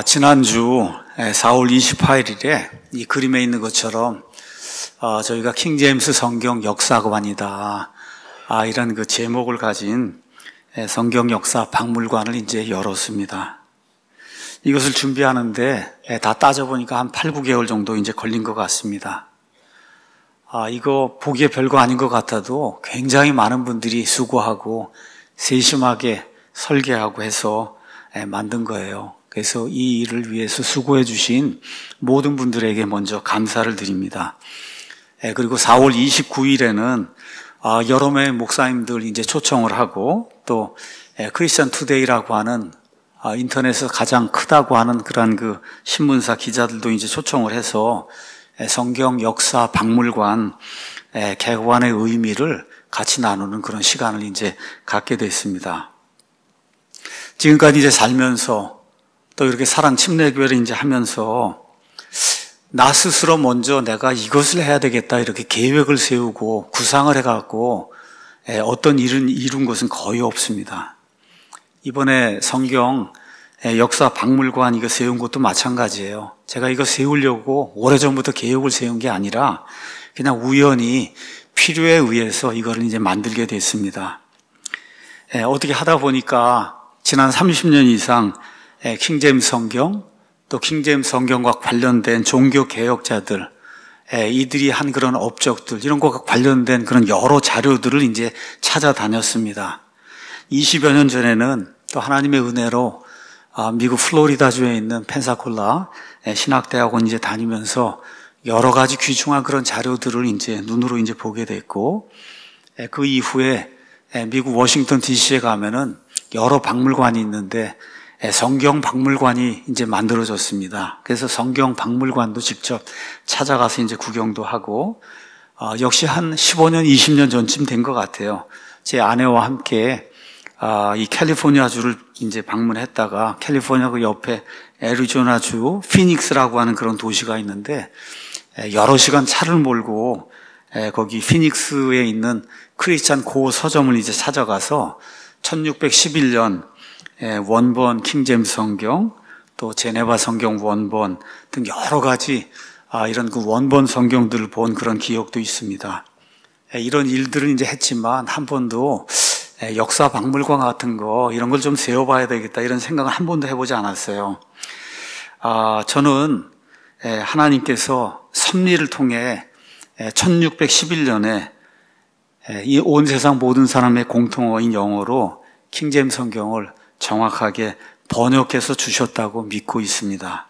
지난주 4월 28일에 이 그림에 있는 것처럼 저희가 킹제임스 성경 역사관이다. 이런 그 제목을 가진 성경 역사 박물관을 이제 열었습니다. 이것을 준비하는데 다 따져보니까 한 8, 9개월 정도 이제 걸린 것 같습니다. 이거 보기에 별거 아닌 것 같아도 굉장히 많은 분들이 수고하고 세심하게 설계하고 해서 만든 거예요. 그래서 이 일을 위해서 수고해 주신 모든 분들에게 먼저 감사를 드립니다. 그리고 4월 29일에는 여러 명의 목사님들 이제 초청을 하고 또 크리스천 투데이라고 하는 인터넷에서 가장 크다고 하는 그런 그 신문사 기자들도 이제 초청을 해서 성경 역사 박물관 개관의 의미를 같이 나누는 그런 시간을 이제 갖게 됐습니다. 지금까지 이제 살면서 또 이렇게 사랑 침례교회를 이제 하면서 나 스스로 먼저 내가 이것을 해야 되겠다 이렇게 계획을 세우고 구상을 해갖고 어떤 일을 이룬 것은 거의 없습니다. 이번에 성경 역사 박물관 이거 세운 것도 마찬가지예요. 제가 이거 세우려고 오래전부터 계획을 세운 게 아니라 그냥 우연히 필요에 의해서 이거를 이제 만들게 됐습니다. 어떻게 하다 보니까 지난 30년 이상 킹제임스 성경, 또 킹제임스 성경과 관련된 종교 개혁자들, 이들이 한 그런 업적들, 이런 것과 관련된 그런 여러 자료들을 이제 찾아다녔습니다. 20여 년 전에는 또 하나님의 은혜로 미국 플로리다주에 있는 펜사콜라 신학대학원 이제 다니면서 여러 가지 귀중한 그런 자료들을 이제 눈으로 이제 보게 됐고, 그 이후에 미국 워싱턴 DC에 가면은 여러 박물관이 있는데 성경 박물관이 이제 만들어졌습니다. 그래서 성경 박물관도 직접 찾아가서 이제 구경도 하고, 역시 한 15년, 20년 전쯤 된 것 같아요. 제 아내와 함께 이 캘리포니아주를 이제 방문했다가 캘리포니아 그 옆에 애리조나주 피닉스라고 하는 그런 도시가 있는데 여러 시간 차를 몰고 거기 피닉스에 있는 크리스찬 고 서점을 이제 찾아가서 1611년 원본 킹제임스 성경, 또 제네바 성경 원본 등 여러 가지 이런 그 원본 성경들을 본 그런 기억도 있습니다. 이런 일들을 이제 했지만 한 번도 역사 박물관 같은 거 이런 걸 좀 세워봐야 되겠다 이런 생각을 한 번도 해보지 않았어요. 저는 하나님께서 섭리를 통해 1611년에 이 온 세상 모든 사람의 공통어인 영어로 킹제임스 성경을 정확하게 번역해서 주셨다고 믿고 있습니다.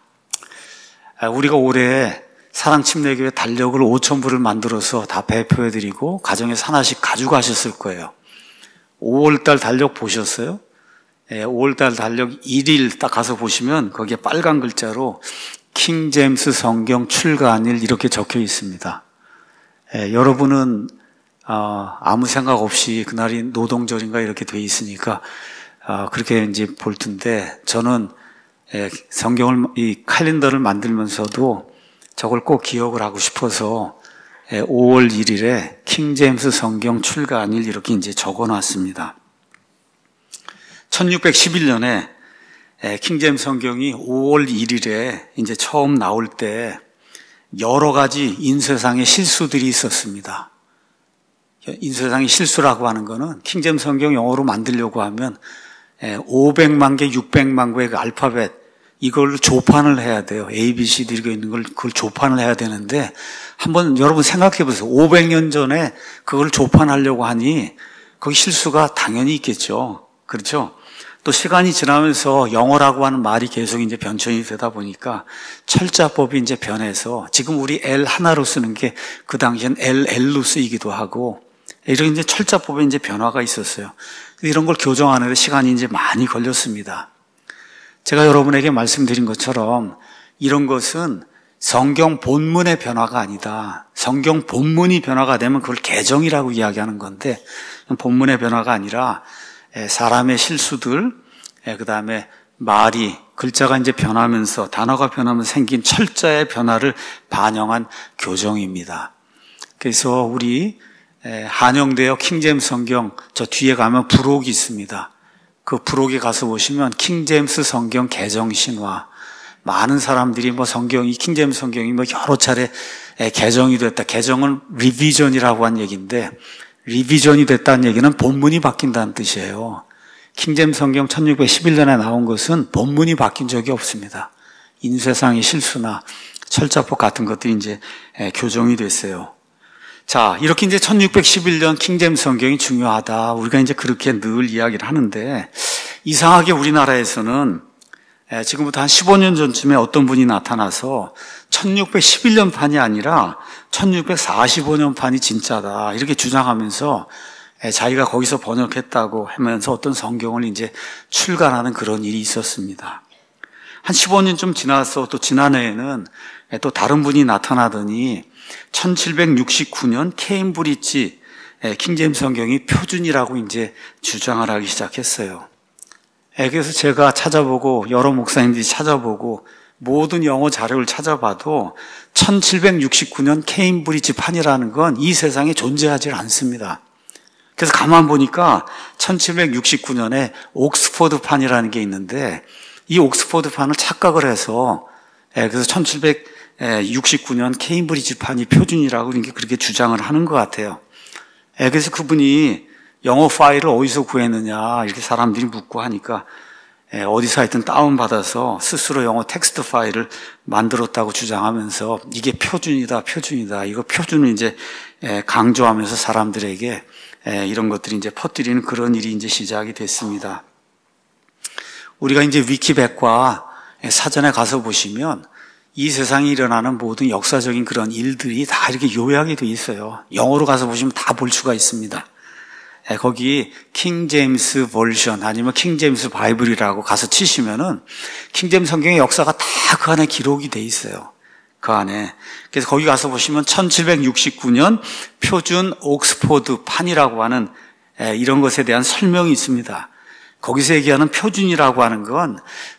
우리가 올해 사랑침례교회 달력을 5,000부를 만들어서 다 배포해드리고 가정에서 하나씩 가져가셨을 거예요. 5월달 달력 보셨어요? 5월달 달력 1일 딱 가서 보시면 거기에 빨간 글자로 킹제임스 성경 출간일 이렇게 적혀 있습니다. 여러분은 아무 생각 없이 그날이 노동절인가 이렇게 돼 있으니까 그렇게 이제 볼 텐데, 저는 성경을 이 칼렌더를 만들면서도 저걸 꼭 기억을 하고 싶어서 5월 1일에 킹제임스 성경 출간일 이렇게 이제 적어놨습니다. 1611년에 킹제임스 성경이 5월 1일에 이제 처음 나올 때 여러 가지 인쇄상의 실수들이 있었습니다. 인쇄상의 실수라고 하는 거는 킹제임스 성경 영어로 만들려고 하면 500만 개, 600만 개의 그 알파벳 이걸 조판을 해야 돼요. A, B, C, D 이렇게 있는 걸 그걸 조판을 해야 되는데 한번 여러분 생각해 보세요. 500년 전에 그걸 조판하려고 하니 거기 실수가 당연히 있겠죠. 그렇죠? 또 시간이 지나면서 영어라고 하는 말이 계속 이제 변천이 되다 보니까 철자법이 이제 변해서 지금 우리 L 하나로 쓰는 게 그 당시엔 LL로 쓰이기도 하고 이런 이제 철자법에 이제 변화가 있었어요. 이런 걸 교정하는 데 시간이 이제 많이 걸렸습니다. 제가 여러분에게 말씀드린 것처럼 이런 것은 성경 본문의 변화가 아니다. 성경 본문이 변화가 되면 그걸 개정이라고 이야기하는 건데 본문의 변화가 아니라 사람의 실수들, 그 다음에 말이 글자가 이제 변하면서 단어가 변하면서 생긴 철자의 변화를 반영한 교정입니다. 그래서 우리 한영대역 킹제임스 성경 저 뒤에 가면 부록이 있습니다. 그 부록에 가서 보시면 킹제임스 성경 개정 신화 많은 사람들이 뭐 성경이, 킹제임스 성경이 뭐 여러 차례 개정이 됐다. 개정은 리비전이라고 한 얘기인데, 리비전이 됐다는 얘기는 본문이 바뀐다는 뜻이에요. 킹제임스 성경 1611년에 나온 것은 본문이 바뀐 적이 없습니다. 인쇄상의 실수나 철자법 같은 것들이 이제 교정이 됐어요. 자, 이렇게 이제 1611년 킹제임스 성경이 중요하다. 우리가 이제 그렇게 늘 이야기를 하는데, 이상하게 우리나라에서는 지금부터 한 15년 전쯤에 어떤 분이 나타나서 1611년 판이 아니라 1645년 판이 진짜다. 이렇게 주장하면서 자기가 거기서 번역했다고 하면서 어떤 성경을 이제 출간하는 그런 일이 있었습니다. 한 15년쯤 지나서 또 지난해에는 또 다른 분이 나타나더니 1769년 케임브리지 킹제임스 성경이 표준이라고 이제 주장을 하기 시작했어요. 그래서 제가 찾아보고 여러 목사님들이 찾아보고 모든 영어 자료를 찾아봐도 1769년 케임브리지 판이라는 건 이 세상에 존재하지 않습니다. 그래서 가만 보니까 1769년에 옥스포드 판이라는 게 있는데, 이 옥스포드 판을 착각을 해서 그래서 1769년 케임브리지 판이 표준이라고 그렇게 주장을 하는 것 같아요. 그래서 그분이 영어 파일을 어디서 구했느냐 이렇게 사람들이 묻고 하니까 어디서 하여튼 다운받아서 스스로 영어 텍스트 파일을 만들었다고 주장하면서 이게 표준이다. 이거 표준을 이제 강조하면서 사람들에게 이런 것들이 이제 퍼뜨리는 그런 일이 이제 시작이 됐습니다. 우리가 이제 위키백과 사전에 가서 보시면 이 세상에 일어나는 모든 역사적인 그런 일들이 다 이렇게 요약이 돼 있어요. 영어로 가서 보시면 다 볼 수가 있습니다. 거기 킹제임스 버전 아니면 킹제임스 바이블이라고 가서 치시면은 킹제임스 성경의 역사가 다 그 안에 기록이 돼 있어요. 그 안에. 그래서 거기 가서 보시면 1769년 표준 옥스포드 판이라고 하는 이런 것에 대한 설명이 있습니다. 거기서 얘기하는 표준이라고 하는 건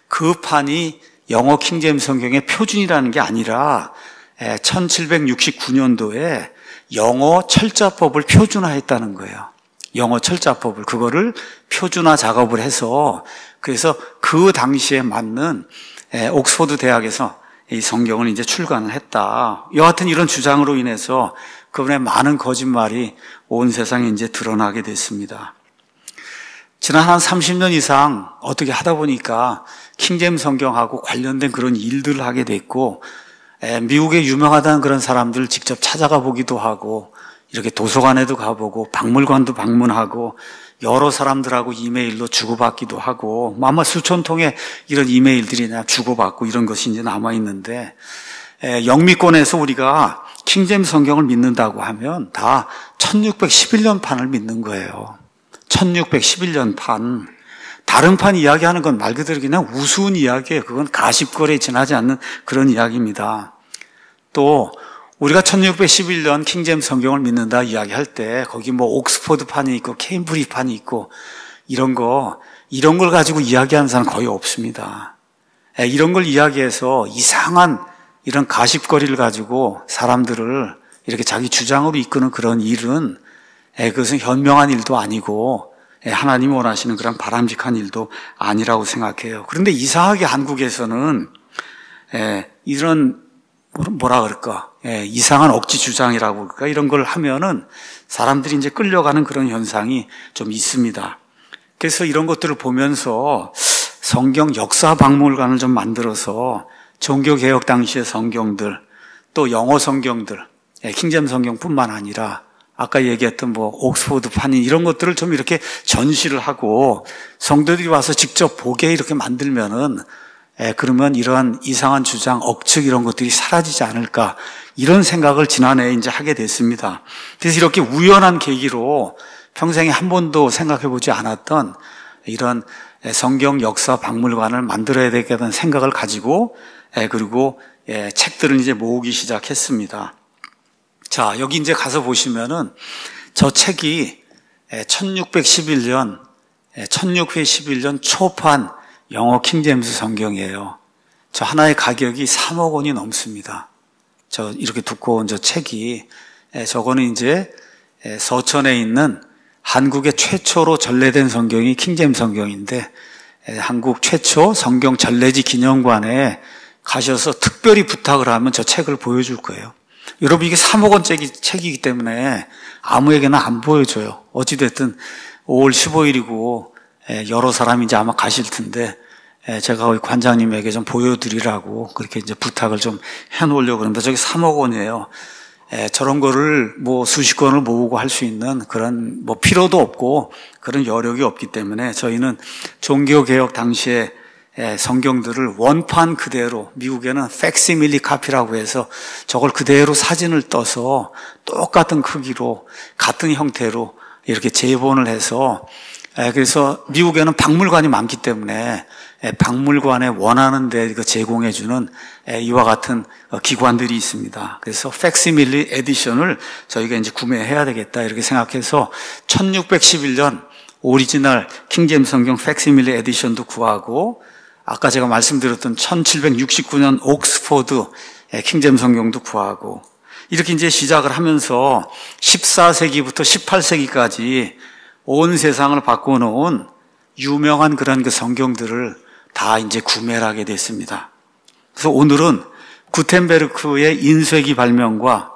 그 판이 영어 킹제임스 성경의 표준이라는 게 아니라 1769년도에 영어 철자법을 표준화했다는 거예요. 영어 철자법을, 그거를 표준화 작업을 해서, 그래서 그 당시에 맞는 옥스포드 대학에서 이 성경을 이제 출간을 했다. 여하튼 이런 주장으로 인해서 그분의 많은 거짓말이 온 세상에 이제 드러나게 됐습니다. 지난 한 30년 이상 어떻게 하다 보니까 킹제임스 성경하고 관련된 그런 일들을 하게 됐고, 미국에 유명하다는 그런 사람들 직접 찾아가 보기도 하고, 이렇게 도서관에도 가보고 박물관도 방문하고 여러 사람들하고 이메일로 주고받기도 하고 아마 수천 통의 이런 이메일들이나 주고받고 이런 것이 이제 남아있는데, 영미권에서 우리가 킹제임스 성경을 믿는다고 하면 다 1611년 판을 믿는 거예요. 1611년 판. 다른 판 이야기하는 건 말 그대로 그냥 우스운 이야기예요. 그건 가십거리에 지나지 않는 그런 이야기입니다. 또 우리가 1611년 킹제임스 성경을 믿는다 이야기할 때 거기 뭐 옥스포드 판이 있고 케임브리지 판이 있고 이런 걸 가지고 이야기하는 사람은 거의 없습니다. 이런 걸 이야기해서 이상한 이런 가십거리를 가지고 사람들을 이렇게 자기 주장으로 이끄는 그런 일은 그것은 현명한 일도 아니고 하나님이 원하시는 그런 바람직한 일도 아니라고 생각해요. 그런데 이상하게 한국에서는 이런 뭐라 그럴까? 이상한 억지 주장이라고 그럴까? 이런 걸 하면은 사람들이 이제 끌려가는 그런 현상이 좀 있습니다. 그래서 이런 것들을 보면서 성경 역사 박물관을 좀 만들어서 종교개혁 당시의 성경들, 또 영어 성경들, 킹제임스 성경뿐만 아니라 아까 얘기했던 뭐 옥스포드 판인 이런 것들을 좀 이렇게 전시를 하고 성도들이 와서 직접 보게 이렇게 만들면은 그러면 이러한 이상한 주장, 억측 이런 것들이 사라지지 않을까 이런 생각을 지난해에 이제 하게 됐습니다. 그래서 이렇게 우연한 계기로 평생에 한 번도 생각해 보지 않았던 이런 성경 역사 박물관을 만들어야 되겠다는 생각을 가지고 그리고 책들을 이제 모으기 시작했습니다. 자, 여기 이제 가서 보시면은 저 책이 1611년 초판 영어 킹제임스 성경이에요. 저 하나의 가격이 3억 원이 넘습니다. 저 이렇게 두꺼운 저 책이, 저거는 이제 서천에 있는 한국의 최초로 전래된 성경이 킹제임스 성경인데, 한국 최초 성경 전래지 기념관에 가셔서 특별히 부탁을 하면 저 책을 보여줄 거예요. 여러분, 이게 3억 원짜리 책이기 때문에 아무에게나 안 보여줘요. 어찌됐든 5월 15일이고 여러 사람이 이제 아마 가실 텐데 제가 거기 관장님에게 좀 보여드리라고 그렇게 이제 부탁을 좀 해놓으려고 그러는데 저기 3억 원이에요. 저런 거를 뭐 수십 권을 모으고 할 수 있는 그런 뭐 필요도 없고 그런 여력이 없기 때문에 저희는 종교개혁 당시에 성경들을 원판 그대로, 미국에는 팩시밀리 카피라고 해서 저걸 그대로 사진을 떠서 똑같은 크기로 같은 형태로 이렇게 재본을 해서, 그래서 미국에는 박물관이 많기 때문에 박물관에 원하는 데 제공해주는 이와 같은 기관들이 있습니다. 그래서 팩시밀리 에디션을 저희가 이제 구매해야 되겠다 이렇게 생각해서 1611년 오리지널 킹제임스 성경 팩시밀리 에디션도 구하고, 아까 제가 말씀드렸던 1769년 옥스포드 킹제임스 성경도 구하고, 이렇게 이제 시작을 하면서 14세기부터 18세기까지 온 세상을 바꿔놓은 유명한 그런 그 성경들을 다 이제 구매를 하게 됐습니다. 그래서 오늘은 구텐베르크의 인쇄기 발명과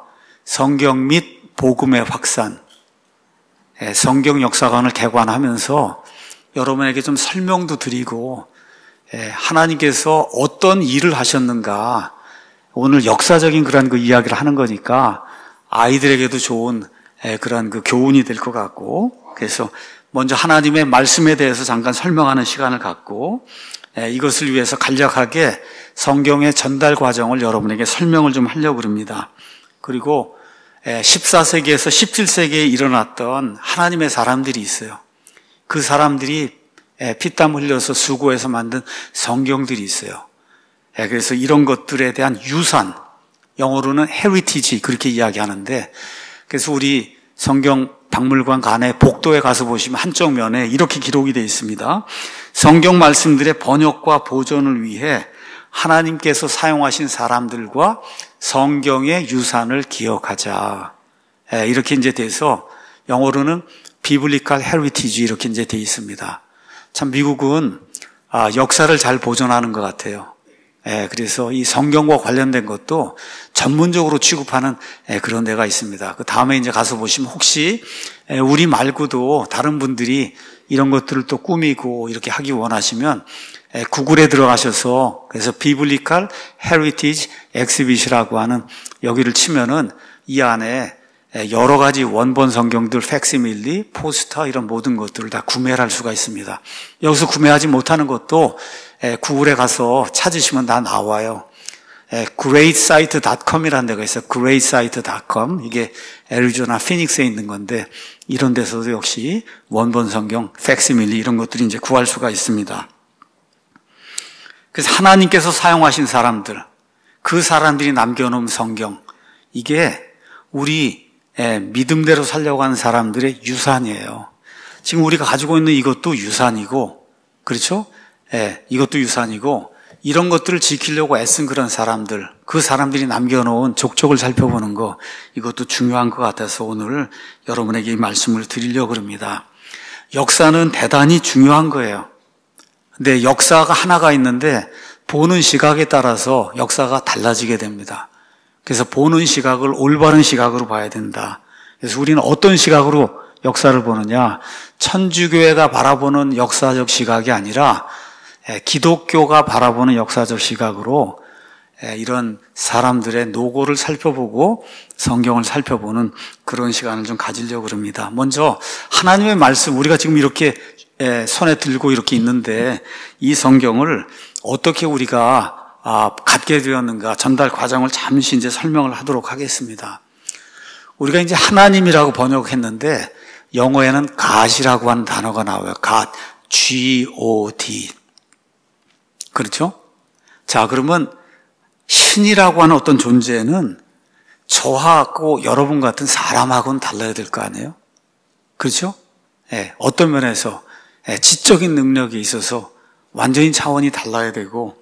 성경 및 복음의 확산, 성경 역사관을 개관하면서 여러분에게 좀 설명도 드리고, 하나님께서 어떤 일을 하셨는가, 오늘 역사적인 그런 그 이야기를 하는 거니까 아이들에게도 좋은 그런 그 교훈이 될 것 같고, 그래서 먼저 하나님의 말씀에 대해서 잠깐 설명하는 시간을 갖고 이것을 위해서 간략하게 성경의 전달 과정을 여러분에게 설명을 좀 하려고 합니다. 그리고 14세기에서 17세기에 일어났던 하나님의 사람들이 있어요. 그 사람들이 피땀 흘려서 수고해서 만든 성경들이 있어요. 그래서 이런 것들에 대한 유산, 영어로는 헤리티지 그렇게 이야기하는데, 그래서 우리 성경 박물관 간에 복도에 가서 보시면 한쪽 면에 이렇게 기록이 되어 있습니다. 성경 말씀들의 번역과 보존을 위해 하나님께서 사용하신 사람들과 성경의 유산을 기억하자. 이렇게 이제 돼서 영어로는 비블리컬 헤리티지 이렇게 이제 되어 있습니다. 참 미국은 역사를 잘 보존하는 것 같아요. 그래서 이 성경과 관련된 것도 전문적으로 취급하는 그런 데가 있습니다. 그 다음에 이제 가서 보시면 혹시 우리 말고도 다른 분들이 이런 것들을 또 꾸미고 이렇게 하기 원하시면 구글에 들어가셔서 그래서 비블리컬 헤리티지 엑시빗이라고 하는 여기를 치면은 이 안에 여러 가지 원본 성경들, 팩시밀리, 포스터 이런 모든 것들을 다 구매를 할 수가 있습니다. 여기서 구매하지 못하는 것도 구글에 가서 찾으시면 다 나와요. greatsite.com이라는 데가 있어요. greatsite.com. 이게 애리조나 피닉스에 있는 건데 이런 데서도 역시 원본 성경, 팩시밀리 이런 것들이 이제 구할 수가 있습니다. 그래서 하나님께서 사용하신 사람들, 그 사람들이 남겨놓은 성경, 이게 우리 믿음대로 살려고 하는 사람들의 유산이에요. 지금 우리가 가지고 있는 이것도 유산이고, 그렇죠? 이것도 유산이고, 이런 것들을 지키려고 애쓴 그런 사람들, 그 사람들이 남겨놓은 족적을 살펴보는 거, 이것도 중요한 것 같아서 오늘 여러분에게 이 말씀을 드리려고 합니다. 역사는 대단히 중요한 거예요. 근데 역사가 하나가 있는데 보는 시각에 따라서 역사가 달라지게 됩니다. 그래서 보는 시각을 올바른 시각으로 봐야 된다. 그래서 우리는 어떤 시각으로 역사를 보느냐, 천주교회가 바라보는 역사적 시각이 아니라 기독교가 바라보는 역사적 시각으로 이런 사람들의 노고를 살펴보고 성경을 살펴보는 그런 시간을 좀 가지려고 합니다. 먼저 하나님의 말씀, 우리가 지금 이렇게 손에 들고 이렇게 있는데 이 성경을 어떻게 우리가 갖게 되었는가 전달 과정을 잠시 이제 설명을 하도록 하겠습니다. 우리가 이제 하나님이라고 번역했는데 영어에는 God이라고 하는 단어가 나와요. God, G-O-D. 그렇죠? 자, 그러면 신이라고 하는 어떤 존재는 저하고 여러분 같은 사람하고는 달라야 될 거 아니에요? 그렇죠? 어떤 면에서 지적인 능력이 있어서 완전히 차원이 달라야 되고,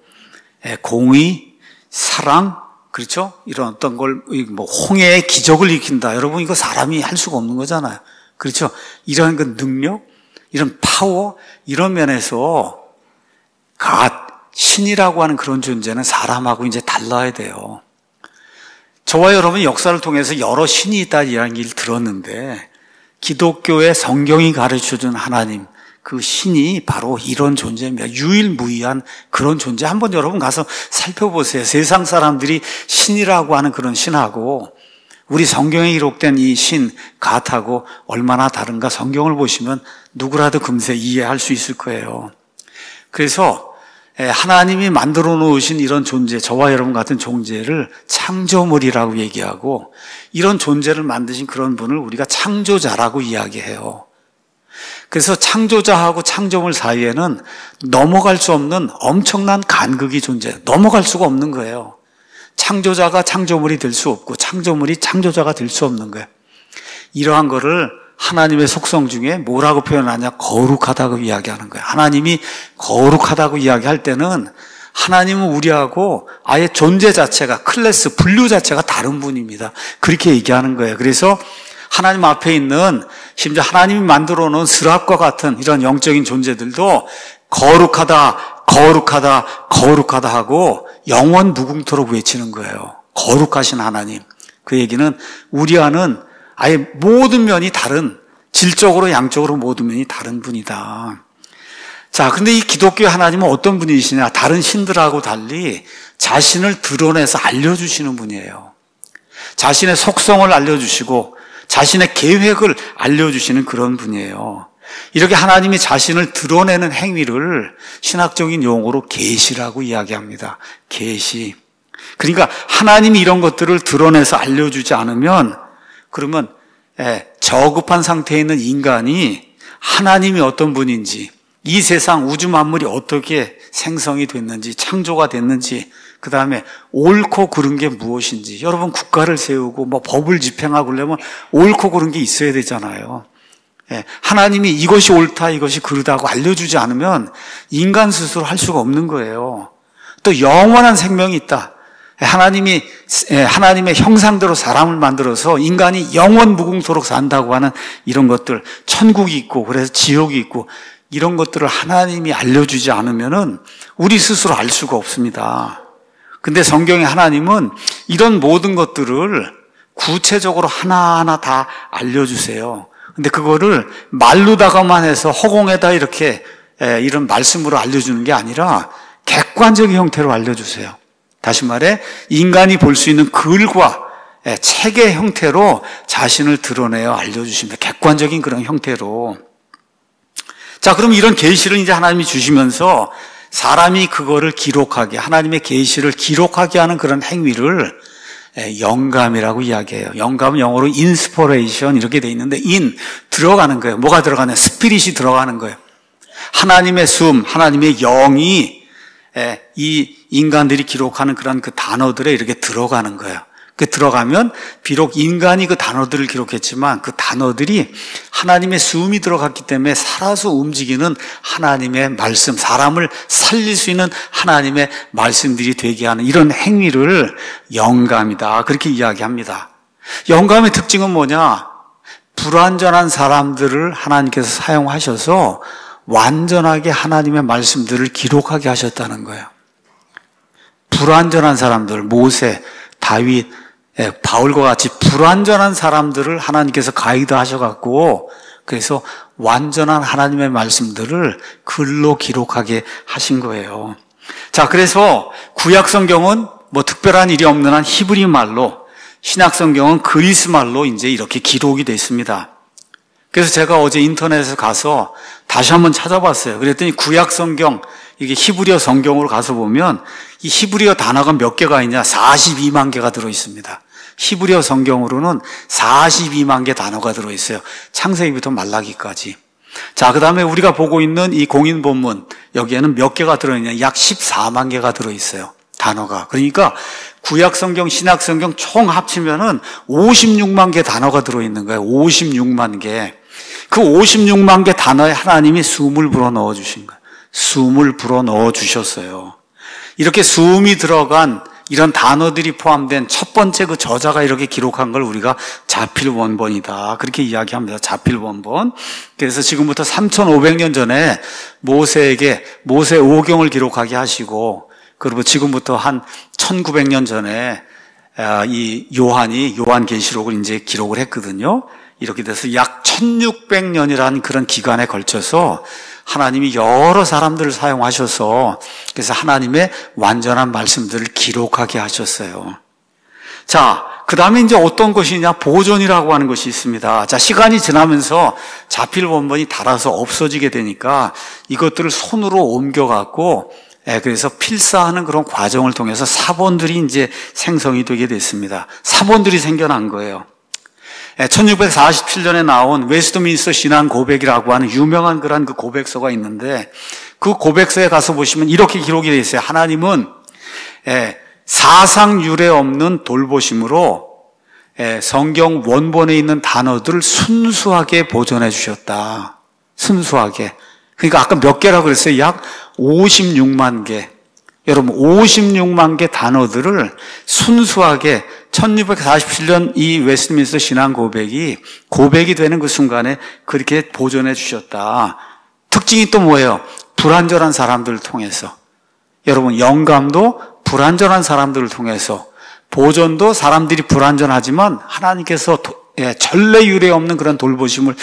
공의, 사랑, 그렇죠? 이런 어떤 걸, 뭐, 홍해의 기적을 일으킨다. 여러분, 이거 사람이 할 수가 없는 거잖아요. 그렇죠? 이런 그 능력, 이런 파워, 이런 면에서 갓, 신이라고 하는 그런 존재는 사람하고 이제 달라야 돼요. 저와 여러분 역사를 통해서 여러 신이 있다 이런 얘기를 들었는데 기독교의 성경이 가르쳐준 하나님, 그 신이 바로 이런 존재입니다. 유일무이한 그런 존재. 한번 여러분 가서 살펴보세요. 세상 사람들이 신이라고 하는 그런 신하고 우리 성경에 기록된 이 신, 갓하고 얼마나 다른가 성경을 보시면 누구라도 금세 이해할 수 있을 거예요. 그래서 하나님이 만들어 놓으신 이런 존재, 저와 여러분 같은 존재를 창조물이라고 얘기하고 이런 존재를 만드신 그런 분을 우리가 창조자라고 이야기해요. 그래서 창조자하고 창조물 사이에는 넘어갈 수 없는 엄청난 간극이 존재해요. 넘어갈 수가 없는 거예요. 창조자가 창조물이 될 수 없고 창조물이 창조자가 될 수 없는 거예요. 이러한 거를 하나님의 속성 중에 뭐라고 표현하냐? 거룩하다고 이야기하는 거예요. 하나님이 거룩하다고 이야기할 때는 하나님은 우리하고 아예 존재 자체가, 클래스, 분류 자체가 다른 분입니다. 그렇게 얘기하는 거예요. 그래서 하나님 앞에 있는 심지어 하나님이 만들어 놓은 스랍과 같은 이런 영적인 존재들도 거룩하다, 거룩하다, 거룩하다 하고 영원 무궁토록 외치는 거예요. 거룩하신 하나님. 그 얘기는 우리와는 아예 모든 면이 다른, 질적으로 양적으로 모든 면이 다른 분이다. 자, 근데 이 기독교 하나님은 어떤 분이시냐? 다른 신들하고 달리 자신을 드러내서 알려주시는 분이에요. 자신의 속성을 알려주시고 자신의 계획을 알려주시는 그런 분이에요. 이렇게 하나님이 자신을 드러내는 행위를 신학적인 용어로 계시라고 이야기합니다. 계시. 그러니까 하나님이 이런 것들을 드러내서 알려주지 않으면 그러면 저급한 상태에 있는 인간이 하나님이 어떤 분인지, 이 세상 우주 만물이 어떻게 생성이 됐는지, 창조가 됐는지, 그 다음에 옳고 그른 게 무엇인지. 여러분 국가를 세우고 뭐 법을 집행하고 그러려면 옳고 그른 게 있어야 되잖아요. 하나님이 이것이 옳다, 이것이 그르다고 알려주지 않으면 인간 스스로 할 수가 없는 거예요. 또 영원한 생명이 있다. 하나님이 하나님의 형상대로 사람을 만들어서 인간이 영원 무궁토록 산다고 하는 이런 것들, 천국이 있고 그래서 지옥이 있고 이런 것들을 하나님이 알려주지 않으면은 우리 스스로 알 수가 없습니다. 근데 성경의 하나님은 이런 모든 것들을 구체적으로 하나하나 다 알려주세요. 근데 그거를 말로다가만 해서 허공에다 이렇게 이런 말씀으로 알려주는 게 아니라 객관적인 형태로 알려주세요. 다시 말해 인간이 볼 수 있는 글과 책의 형태로 자신을 드러내어 알려주십니다. 객관적인 그런 형태로. 자, 그럼 이런 계시를 이제 하나님이 주시면서 사람이 그거를 기록하게, 하나님의 계시를 기록하게 하는 그런 행위를 영감이라고 이야기해요. 영감은 영어로 inspiration 이렇게 돼 있는데 들어가는 거예요. 뭐가 들어가냐? 스피릿이 들어가는 거예요. 하나님의 숨, 하나님의 영이 이 인간들이 기록하는 그런 그 단어들에 이렇게 들어가는 거예요. 그 들어가면 비록 인간이 그 단어들을 기록했지만 그 단어들이 하나님의 숨이 들어갔기 때문에 살아서 움직이는 하나님의 말씀, 사람을 살릴 수 있는 하나님의 말씀들이 되게 하는 이런 행위를 영감이다. 그렇게 이야기합니다. 영감의 특징은 뭐냐? 불완전한 사람들을 하나님께서 사용하셔서 완전하게 하나님의 말씀들을 기록하게 하셨다는 거예요. 불완전한 사람들, 모세, 다윗, 바울과 같이 불완전한 사람들을 하나님께서 가이드 하셔갖고 그래서 완전한 하나님의 말씀들을 글로 기록하게 하신 거예요. 자, 그래서 구약 성경은 뭐 특별한 일이 없는 한 히브리 말로, 신약 성경은 그리스 말로 이제 이렇게 기록이 되어 있습니다. 그래서 제가 어제 인터넷에 가서 다시 한번 찾아봤어요. 그랬더니 구약 성경, 이게 히브리어 성경으로 가서 보면 이 히브리어 단어가 몇 개가 있냐? 42만 개가 들어 있습니다. 히브리어 성경으로는 42만 개 단어가 들어 있어요. 창세기부터 말라기까지. 자, 그 다음에 우리가 보고 있는 이 공인 본문, 여기에는 몇 개가 들어있냐? 약 14만 개가 들어 있어요. 단어가. 그러니까 구약 성경, 신약 성경 총 합치면은 56만 개 단어가 들어 있는 거예요. 56만 개. 그 56만 개 단어에 하나님이 숨을 불어 넣어 주신 거예요. 숨을 불어 넣어 주셨어요. 이렇게 숨이 들어간 이런 단어들이 포함된 첫 번째 그 저자가 이렇게 기록한 걸 우리가 자필 원본이다. 그렇게 이야기합니다. 자필 원본. 그래서 지금부터 3,500년 전에 모세에게 모세 오경을 기록하게 하시고, 그리고 지금부터 한 1,900년 전에 이 요한계시록을 이제 기록을 했거든요. 이렇게 돼서 약 1600년이라는 그런 기간에 걸쳐서 하나님이 여러 사람들을 사용하셔서 그래서 하나님의 완전한 말씀들을 기록하게 하셨어요. 자, 그 다음에 이제 어떤 것이냐? 보존이라고 하는 것이 있습니다. 자, 시간이 지나면서 자필 원본이 닳아서 없어지게 되니까 이것들을 손으로 옮겨갖고 그래서 필사하는 그런 과정을 통해서 사본들이 이제 생성이 되게 됐습니다. 사본들이 생겨난 거예요. 1647년에 나온 웨스트민스터 신앙 고백이라고 하는 유명한 그런 그 고백서가 있는데 그 고백서에 가서 보시면 이렇게 기록이 되어 있어요. 하나님은 사상 유례 없는 돌보심으로 성경 원본에 있는 단어들을 순수하게 보존해 주셨다. 순수하게. 그러니까 아까 몇 개라고 그랬어요? 약 56만 개. 여러분 56만 개 단어들을 순수하게 1647년 이 웨스트민스터 신앙 고백이 되는 그 순간에 그렇게 보존해 주셨다. 특징이 또 뭐예요? 불완전한 사람들을 통해서. 여러분 영감도 불완전한 사람들을 통해서, 보존도 사람들이 불완전하지만 하나님께서 전례 유례 없는 그런 돌보심을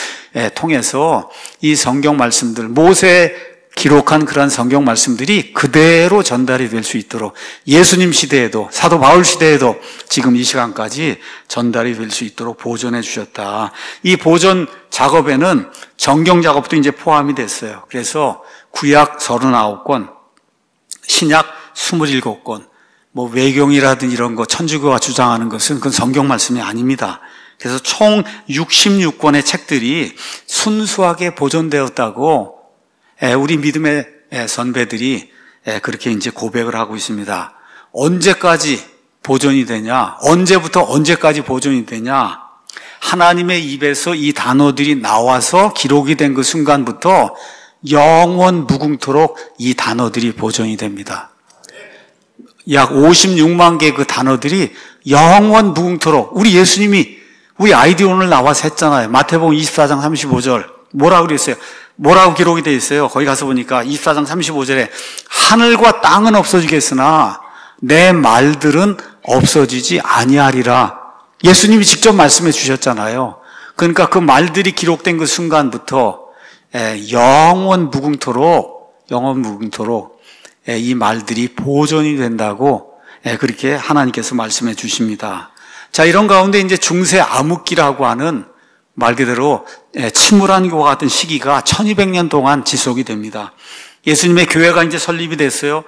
통해서 이 성경 말씀들, 모세 기록한 그런 성경 말씀들이 그대로 전달이 될 수 있도록 예수님 시대에도 사도 바울 시대에도 지금 이 시간까지 전달이 될 수 있도록 보존해 주셨다. 이 보존 작업에는 정경 작업도 이제 포함이 됐어요. 그래서 구약 39권, 신약 27권, 뭐 외경이라든지 이런 거 천주교가 주장하는 것은 그건 성경 말씀이 아닙니다. 그래서 총 66권의 책들이 순수하게 보존되었다고 우리 믿음의 선배들이 그렇게 이제 고백을 하고 있습니다. 언제까지 보존이 되냐? 언제부터 언제까지 보존이 되냐? 하나님의 입에서 이 단어들이 나와서 기록이 된 그 순간부터 영원 무궁토록 이 단어들이 보존이 됩니다. 약 56만 개의 그 단어들이 영원 무궁토록, 우리 예수님이 우리 아이디 오늘 나와서 했잖아요. 마태복음 24장 35절 뭐라고 그랬어요? 뭐라고 기록이 되어 있어요? 거기 가서 보니까 24장 35절에 하늘과 땅은 없어지겠으나 내 말들은 없어지지 아니하리라. 예수님이 직접 말씀해 주셨잖아요. 그러니까 그 말들이 기록된 그 순간부터 영원 무궁토록 이 말들이 보존이 된다고 그렇게 하나님께서 말씀해 주십니다. 자, 이런 가운데 이제 중세 암흑기라고 하는 말 그대로 침울한 것 같은 시기가 1200년 동안 지속이 됩니다. 예수님의 교회가 이제 설립이 됐어요.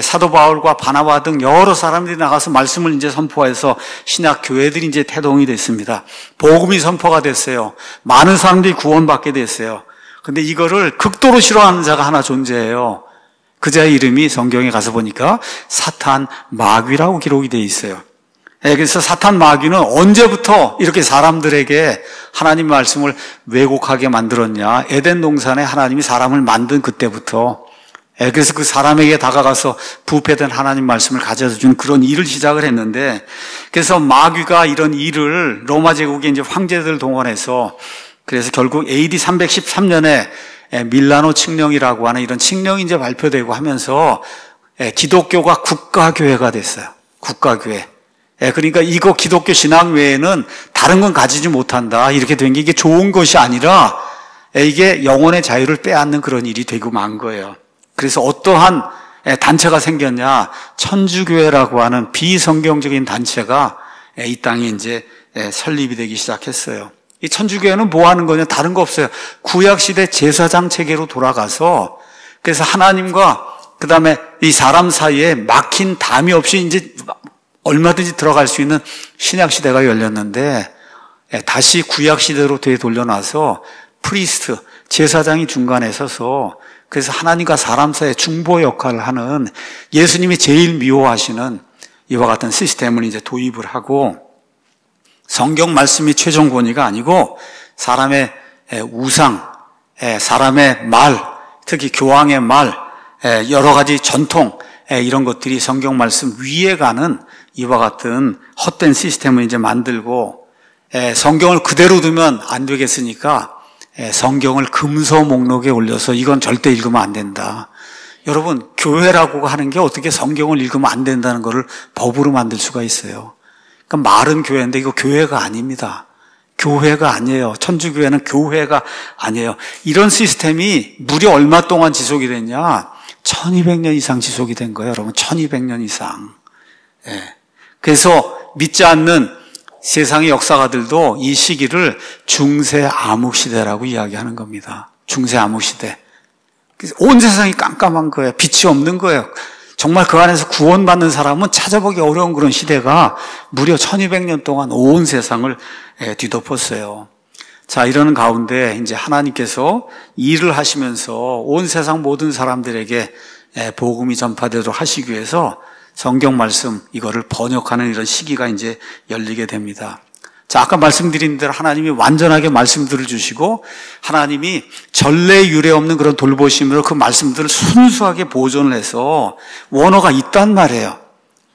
사도 바울과 바나바 등 여러 사람들이 나가서 말씀을 이제 선포해서 신약 교회들이 이제 태동이 됐습니다. 복음이 선포가 됐어요. 많은 사람들이 구원받게 됐어요. 근데 이거를 극도로 싫어하는 자가 하나 존재해요. 그 자의 이름이 성경에 가서 보니까 사탄 마귀라고 기록이 되어 있어요. 그래서 사탄 마귀는 언제부터 이렇게 사람들에게 하나님 말씀을 왜곡하게 만들었냐? 에덴 동산에 하나님이 사람을 만든 그때부터. 그래서 그 사람에게 다가가서 부패된 하나님 말씀을 가져다 주는 그런 일을 시작을 했는데, 그래서 마귀가 이런 일을 로마 제국의 이제 황제들 동원해서, 그래서 결국 AD 313년에 밀라노 칙령이라고 하는 이런 칙령이 이제 발표되고 하면서 기독교가 국가교회가 됐어요. 국가교회. 그러니까 이거 기독교 신앙 외에는 다른 건 가지지 못한다. 이렇게 된 게 이게 좋은 것이 아니라 이게 영혼의 자유를 빼앗는 그런 일이 되고 만 거예요. 그래서 어떠한 단체가 생겼냐? 천주교회라고 하는 비성경적인 단체가 이 땅에 이제 설립이 되기 시작했어요. 이 천주교회는 뭐 하는 거냐? 다른 거 없어요. 구약시대 제사장 체계로 돌아가서 그래서 하나님과 그 다음에 이 사람 사이에 막힌 담이 없이 이제 얼마든지 들어갈 수 있는 신약시대가 열렸는데 다시 구약시대로 되돌려놔서 프리스트, 제사장이 중간에 서서 그래서 하나님과 사람 사이의 중보 역할을 하는 예수님이 제일 미워하시는 이와 같은 시스템을 이제 도입을 하고 성경 말씀이 최종 권위가 아니고 사람의 우상, 사람의 말, 특히 교황의 말, 여러 가지 전통 이런 것들이 성경 말씀 위에 가는 이와 같은 헛된 시스템을 이제 만들고 성경을 그대로 두면 안 되겠으니까 성경을 금서 목록에 올려서 이건 절대 읽으면 안 된다. 여러분, 교회라고 하는 게 어떻게 성경을 읽으면 안 된다는 것을 법으로 만들 수가 있어요. 그러니까 말은 교회인데 이거 교회가 아닙니다. 교회가 아니에요. 천주교회는 교회가 아니에요. 이런 시스템이 무려 얼마 동안 지속이 됐냐? 1200년 이상 지속이 된 거예요, 여러분. 1200년 이상. 그래서 믿지 않는 세상의 역사가들도 이 시기를 중세 암흑시대라고 이야기하는 겁니다. 중세 암흑시대. 온 세상이 깜깜한 거예요. 빛이 없는 거예요. 정말 그 안에서 구원받는 사람은 찾아보기 어려운 그런 시대가 무려 1200년 동안 온 세상을 뒤덮었어요. 자, 이러는 가운데 이제 하나님께서 일을 하시면서 온 세상 모든 사람들에게 복음이 전파되도록 하시기 위해서 성경 말씀 이거를 번역하는 이런 시기가 이제 열리게 됩니다. 자, 아까 말씀드린 대로 하나님이 완전하게 말씀들을 주시고 하나님이 전례 유례 없는 그런 돌보심으로 그 말씀들을 순수하게 보존을 해서 원어가 있단 말이에요.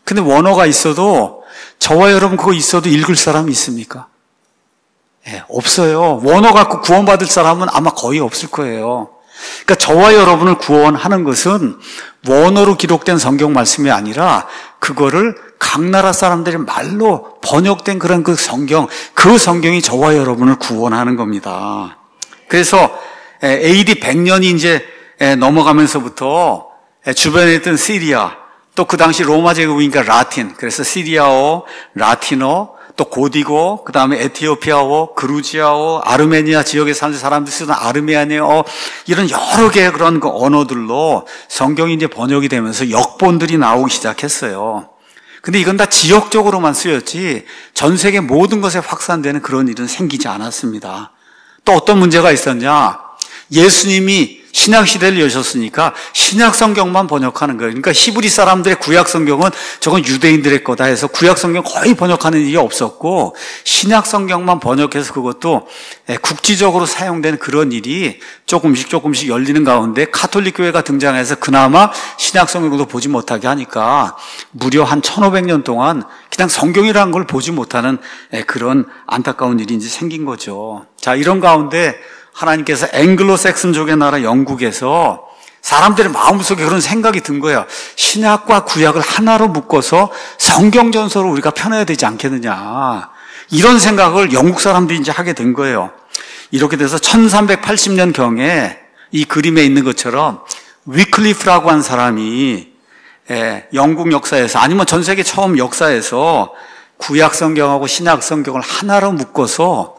근데 원어가 있어도 저와 여러분 그거 있어도 읽을 사람이 있습니까? 없어요. 원어 갖고 구원받을 사람은 아마 거의 없을 거예요. 그러니까 저와 여러분을 구원하는 것은 원어로 기록된 성경 말씀이 아니라 그거를 각 나라 사람들이 말로 번역된 그런 그 성경이 저와 여러분을 구원하는 겁니다. 그래서 AD 100년이 이제 넘어가면서부터 주변에 있던 시리아, 또 그 당시 로마 제국이니까 라틴, 그래서 시리아어, 라틴어, 또 고디고, 그 다음에 에티오피아어, 그루지아어, 아르메니아 지역에 사는 사람들이 쓰는 아르메니아어, 이런 여러 개의 그런 그 언어들로 성경이 이제 번역이 되면서 역본들이 나오기 시작했어요. 근데 이건 다 지역적으로만 쓰였지 전 세계 모든 것에 확산되는 그런 일은 생기지 않았습니다. 또 어떤 문제가 있었냐? 예수님이 신약시대를 여셨으니까 신약성경만 번역하는 거예요. 그러니까 히브리 사람들의 구약성경은 저건 유대인들의 거다 해서 구약성경 거의 번역하는 일이 없었고 신약성경만 번역해서 그것도 국지적으로 사용되는 그런 일이 조금씩 열리는 가운데 가톨릭 교회가 등장해서 그나마 신약성경도 보지 못하게 하니까 무려 한 1500년 동안 그냥 성경이라는 걸 보지 못하는 그런 안타까운 일이 이제 생긴 거죠. 자, 이런 가운데 하나님께서 앵글로색슨족의 나라 영국에서 사람들의 마음속에 그런 생각이 든 거예요. 신약과 구약을 하나로 묶어서 성경전서로 우리가 펴내야 되지 않겠느냐. 이런 생각을 영국 사람들이 이제 하게 된 거예요. 이렇게 돼서 1380년경에 이 그림에 있는 것처럼 위클리프라고 한 사람이 영국 역사에서 아니면 전 세계 처음 역사에서 구약 성경하고 신약 성경을 하나로 묶어서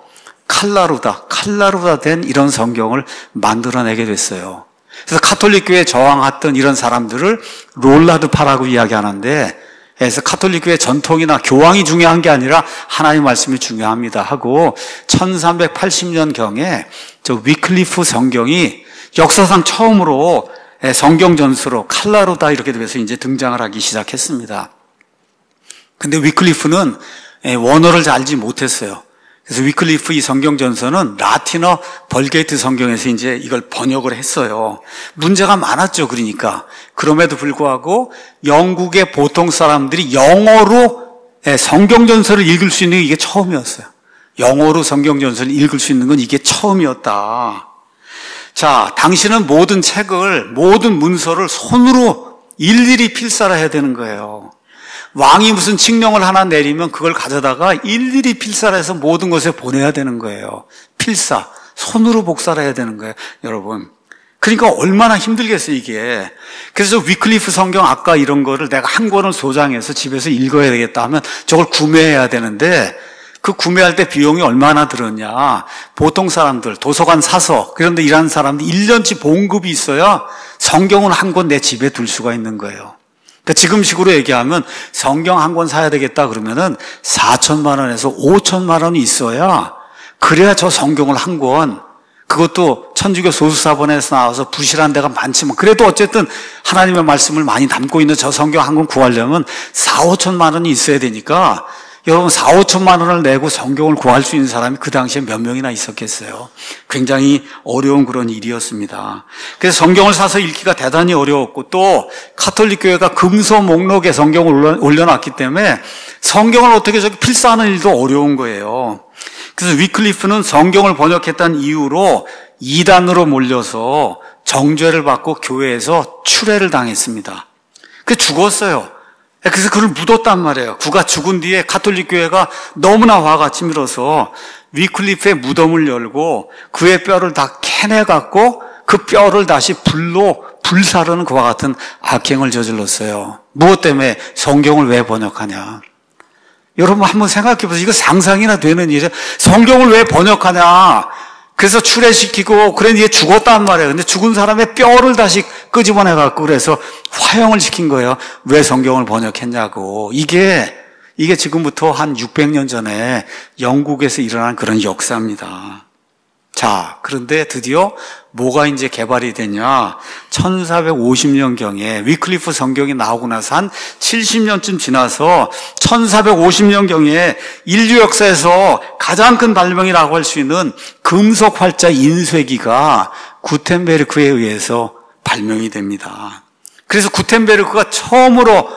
칼라루다 된 이런 성경을 만들어내게 됐어요. 그래서 가톨릭 교회에 저항했던 이런 사람들을 롤라드파라고 이야기하는데, 그래서 가톨릭 교회 전통이나 교황이 중요한 게 아니라 하나님의 말씀이 중요합니다 하고 1380년경에 저 위클리프 성경이 역사상 처음으로 성경 전서로 칼라루다 이렇게 돼서 이제 등장을 하기 시작했습니다. 근데 위클리프는 원어를 잘 알지 못했어요. 그래서 위클리프 이 성경전서는 라틴어 벌게이트 성경에서 이제 이걸 번역을 했어요. 문제가 많았죠, 그러니까. 그럼에도 불구하고 영국의 보통 사람들이 영어로 성경전서를 읽을 수 있는 게 이게 처음이었어요. 영어로 성경전서를 읽을 수 있는 건 이게 처음이었다. 자, 당신은 모든 책을, 모든 문서를 손으로 일일이 필사를 해야 되는 거예요. 왕이 무슨 칙령을 하나 내리면 그걸 가져다가 일일이 필사를 해서 모든 것에 보내야 되는 거예요. 필사, 손으로 복사를 해야 되는 거예요, 여러분. 그러니까 얼마나 힘들겠어요, 이게. 그래서 위클리프 성경 아까 이런 거를 내가 한 권을 소장해서 집에서 읽어야 되겠다 하면 저걸 구매해야 되는데 그 구매할 때 비용이 얼마나 들었냐. 보통 사람들, 도서관 사서 그런 데 일하는 사람들 1년치 봉급이 있어야 성경을 한 권 내 집에 둘 수가 있는 거예요. 그러니까 지금식으로 얘기하면 성경 한 권 사야 되겠다 그러면은 4천만 원에서 5천만 원이 있어야 그래야 저 성경을 한 권, 그것도 천주교 소수사본에서 나와서 부실한 데가 많지만 그래도 어쨌든 하나님의 말씀을 많이 담고 있는 저 성경 한 권 구하려면 4, 5천만 원이 있어야 되니까 여러분 4, 5천만 원을 내고 성경을 구할 수 있는 사람이 그 당시에 몇 명이나 있었겠어요. 굉장히 어려운 그런 일이었습니다. 그래서 성경을 사서 읽기가 대단히 어려웠고, 또 가톨릭 교회가 금서 목록에 성경을 올려놨기 때문에 성경을 어떻게 저렇게 필사하는 일도 어려운 거예요. 그래서 위클리프는 성경을 번역했다는 이유로 이단으로 몰려서 정죄를 받고 교회에서 추례를 당했습니다. 그래서 죽었어요. 그래서 그를 묻었단 말이에요. 그가 죽은 뒤에 가톨릭 교회가 너무나 화가 치밀어서 위클리프의 무덤을 열고 그의 뼈를 다 캐내갖고 그 뼈를 다시 불로 불사르는 그와 같은 악행을 저질렀어요. 무엇 때문에? 성경을 왜 번역하냐. 여러분 한번 생각해 보세요. 이거 상상이나 되는 일이에요. 성경을 왜 번역하냐. 그래서 추례시키고 그래 이게 죽었단 말이에요. 근데 죽은 사람의 뼈를 다시 끄집어내 갖고 그래서 화형을 시킨 거예요. 왜 성경을 번역했냐고. 이게 지금부터 한 600년 전에 영국에서 일어난 그런 역사입니다. 자, 그런데 드디어 뭐가 이제 개발이 되냐. 1450년경에 위클리프 성경이 나오고 나서 한 70년쯤 지나서 1450년경에 인류 역사에서 가장 큰 발명이라고 할 수 있는 금속 활자 인쇄기가 구텐베르크에 의해서 발명이 됩니다. 그래서 구텐베르크가 처음으로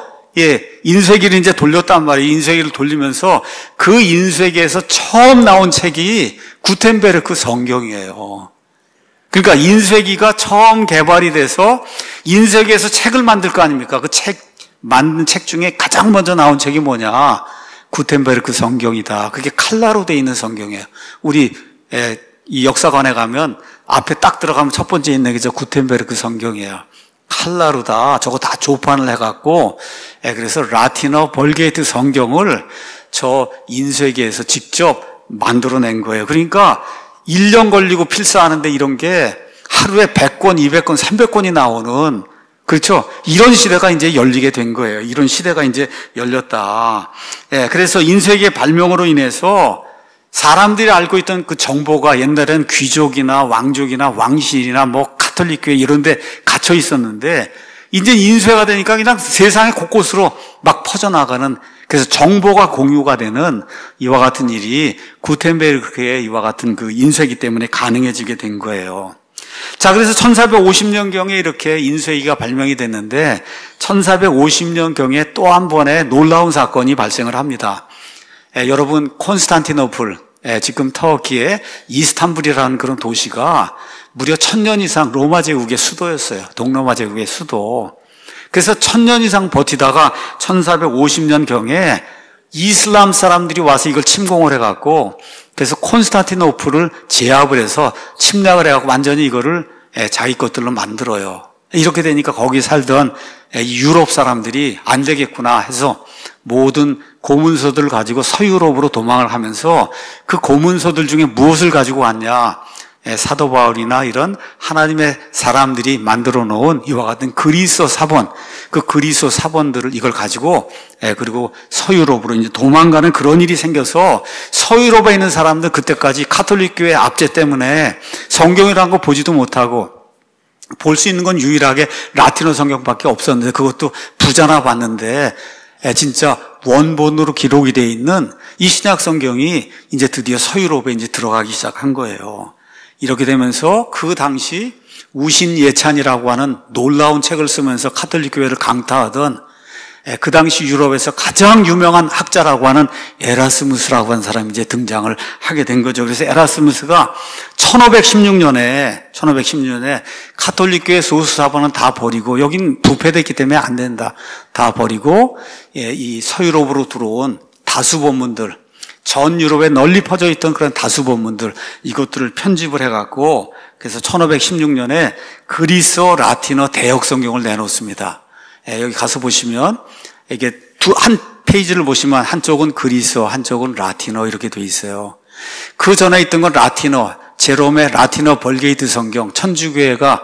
인쇄기를 이제 돌렸단 말이에요. 인쇄기를 돌리면서 그 인쇄기에서 처음 나온 책이 구텐베르크 성경이에요. 그러니까 인쇄기가 처음 개발이 돼서 인쇄기에서 책을 만들 거 아닙니까? 그 만든 책 중에 가장 먼저 나온 책이 뭐냐? 구텐베르크 성경이다. 그게 칼라로 돼 있는 성경이에요. 우리 이 역사관에 가면 앞에 딱 들어가면 첫 번째 있는 게 저 구텐베르크 성경이에요. 칼라루다. 저거 다 조판을 해갖고, 그래서 라틴어 벌게이트 성경을 저 인쇄기에서 직접 만들어낸 거예요. 그러니까 1년 걸리고 필사하는데 이런 게 하루에 100권, 200권, 300권이 나오는, 그렇죠? 이런 시대가 이제 열리게 된 거예요. 이런 시대가 이제 열렸다. 그래서 인쇄기의 발명으로 인해서 사람들이 알고 있던 그 정보가 옛날엔 귀족이나 왕족이나 왕실이나 뭐 가톨릭 교회 이런 데 갇혀 있었는데 이제 인쇄가 되니까 그냥 세상의 곳곳으로 막 퍼져나가는, 그래서 정보가 공유가 되는 이와 같은 일이 구텐베르크의 이와 같은 그 인쇄기 때문에 가능해지게 된 거예요. 자, 그래서 1450년경에 이렇게 인쇄기가 발명이 됐는데 1450년경에 또 한 번의 놀라운 사건이 발생을 합니다. 여러분 콘스탄티노플, 지금 터키의 이스탄불이라는 그런 도시가 무려 1000년 이상 로마 제국의 수도였어요. 동로마 제국의 수도. 그래서 1000년 이상 버티다가 1450년경에 이슬람 사람들이 와서 이걸 침공을 해갖고, 그래서 콘스탄티노플을 제압을 해서 침략을 해갖고 완전히 이거를 자기 것들로 만들어요. 이렇게 되니까 거기 살던 유럽 사람들이 안 되겠구나 해서 모든 고문서들을 가지고 서유럽으로 도망을 하면서 그 고문서들 중에 무엇을 가지고 왔냐? 사도 바울이나 이런 하나님의 사람들이 만들어 놓은 이와 같은 그리스어 사본, 그 그리스어 사본들을 이걸 가지고 그리고 서유럽으로 이제 도망가는 그런 일이 생겨서 서유럽에 있는 사람들 그때까지 가톨릭 교회 압제 때문에 성경이라는 거 보지도 못하고 볼 수 있는 건 유일하게 라틴어 성경밖에 없었는데 그것도 부자나 봤는데 진짜 원본으로 기록이 되어 있는 이 신약 성경이 이제 드디어 서유럽에 이제 들어가기 시작한 거예요. 이렇게 되면서 그 당시 우신예찬이라고 하는 놀라운 책을 쓰면서 가톨릭 교회를 강타하던 그 당시 유럽에서 가장 유명한 학자라고 하는 에라스무스라고 하는 사람이 이제 등장을 하게 된 거죠. 그래서 에라스무스가 1516년에 가톨릭 교회 소수 사본은 다 버리고, 여긴 부패됐기 때문에 안 된다, 다 버리고 이 서유럽으로 들어온 다수 본문들, 전 유럽에 널리 퍼져 있던 그런 다수 본문들, 이것들을 편집을 해갖고 그래서 1516년에 그리스어 라틴어 대역 성경을 내놓습니다. 여기 가서 보시면 이게 한 페이지를 보시면 한쪽은 그리스어, 한쪽은 라틴어 이렇게 돼 있어요. 그 전에 있던 건 라틴어, 제롬의 라틴어 벌게이트 성경, 천주교회가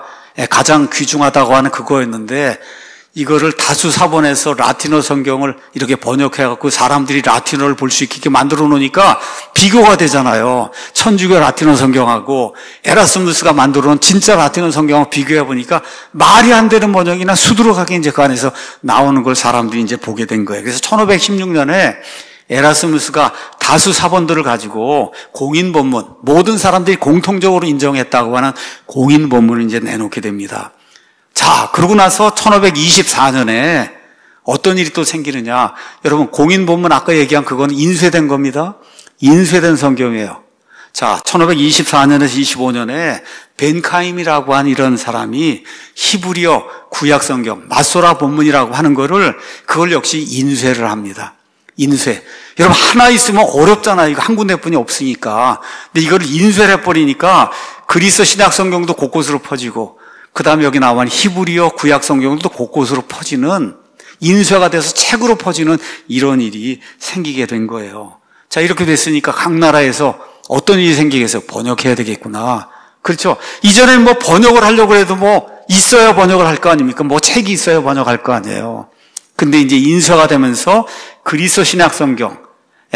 가장 귀중하다고 하는 그거였는데 이거를 다수 사본해서 라틴어 성경을 이렇게 번역해갖고 사람들이 라틴어를 볼 수 있게 만들어 놓으니까 비교가 되잖아요. 천주교 라틴어 성경하고 에라스무스가 만들어 놓은 진짜 라틴어 성경하고 비교해 보니까 말이 안 되는 번역이나 수두룩하게 이제 그 안에서 나오는 걸 사람들이 이제 보게 된 거예요. 그래서 1516년에 에라스무스가 다수 사본들을 가지고 공인 본문, 모든 사람들이 공통적으로 인정했다고 하는 공인 본문을 이제 내놓게 됩니다. 자, 그러고 나서 1524년에 어떤 일이 또 생기느냐. 여러분, 공인 본문 아까 얘기한 그거는 인쇄된 겁니다. 인쇄된 성경이에요. 자, 1524년에서 25년에 벤카임이라고 한 이런 사람이 히브리어 구약 성경, 마소라 본문이라고 하는 그걸 역시 인쇄를 합니다. 인쇄. 여러분, 하나 있으면 어렵잖아요. 이거 한 군데뿐이 없으니까. 근데 이걸 인쇄를 해버리니까 그리스 신약 성경도 곳곳으로 퍼지고, 그 다음에 여기 나와 있는 히브리어 구약 성경도 곳곳으로 퍼지는, 인쇄가 돼서 책으로 퍼지는 이런 일이 생기게 된 거예요. 자, 이렇게 됐으니까 각 나라에서 어떤 일이 생기겠어요? 번역해야 되겠구나. 그렇죠? 이전에는 뭐 번역을 하려고 해도 뭐 있어야 번역을 할 거 아닙니까? 뭐 책이 있어야 번역할 거 아니에요. 근데 이제 인쇄가 되면서 그리스 신약 성경,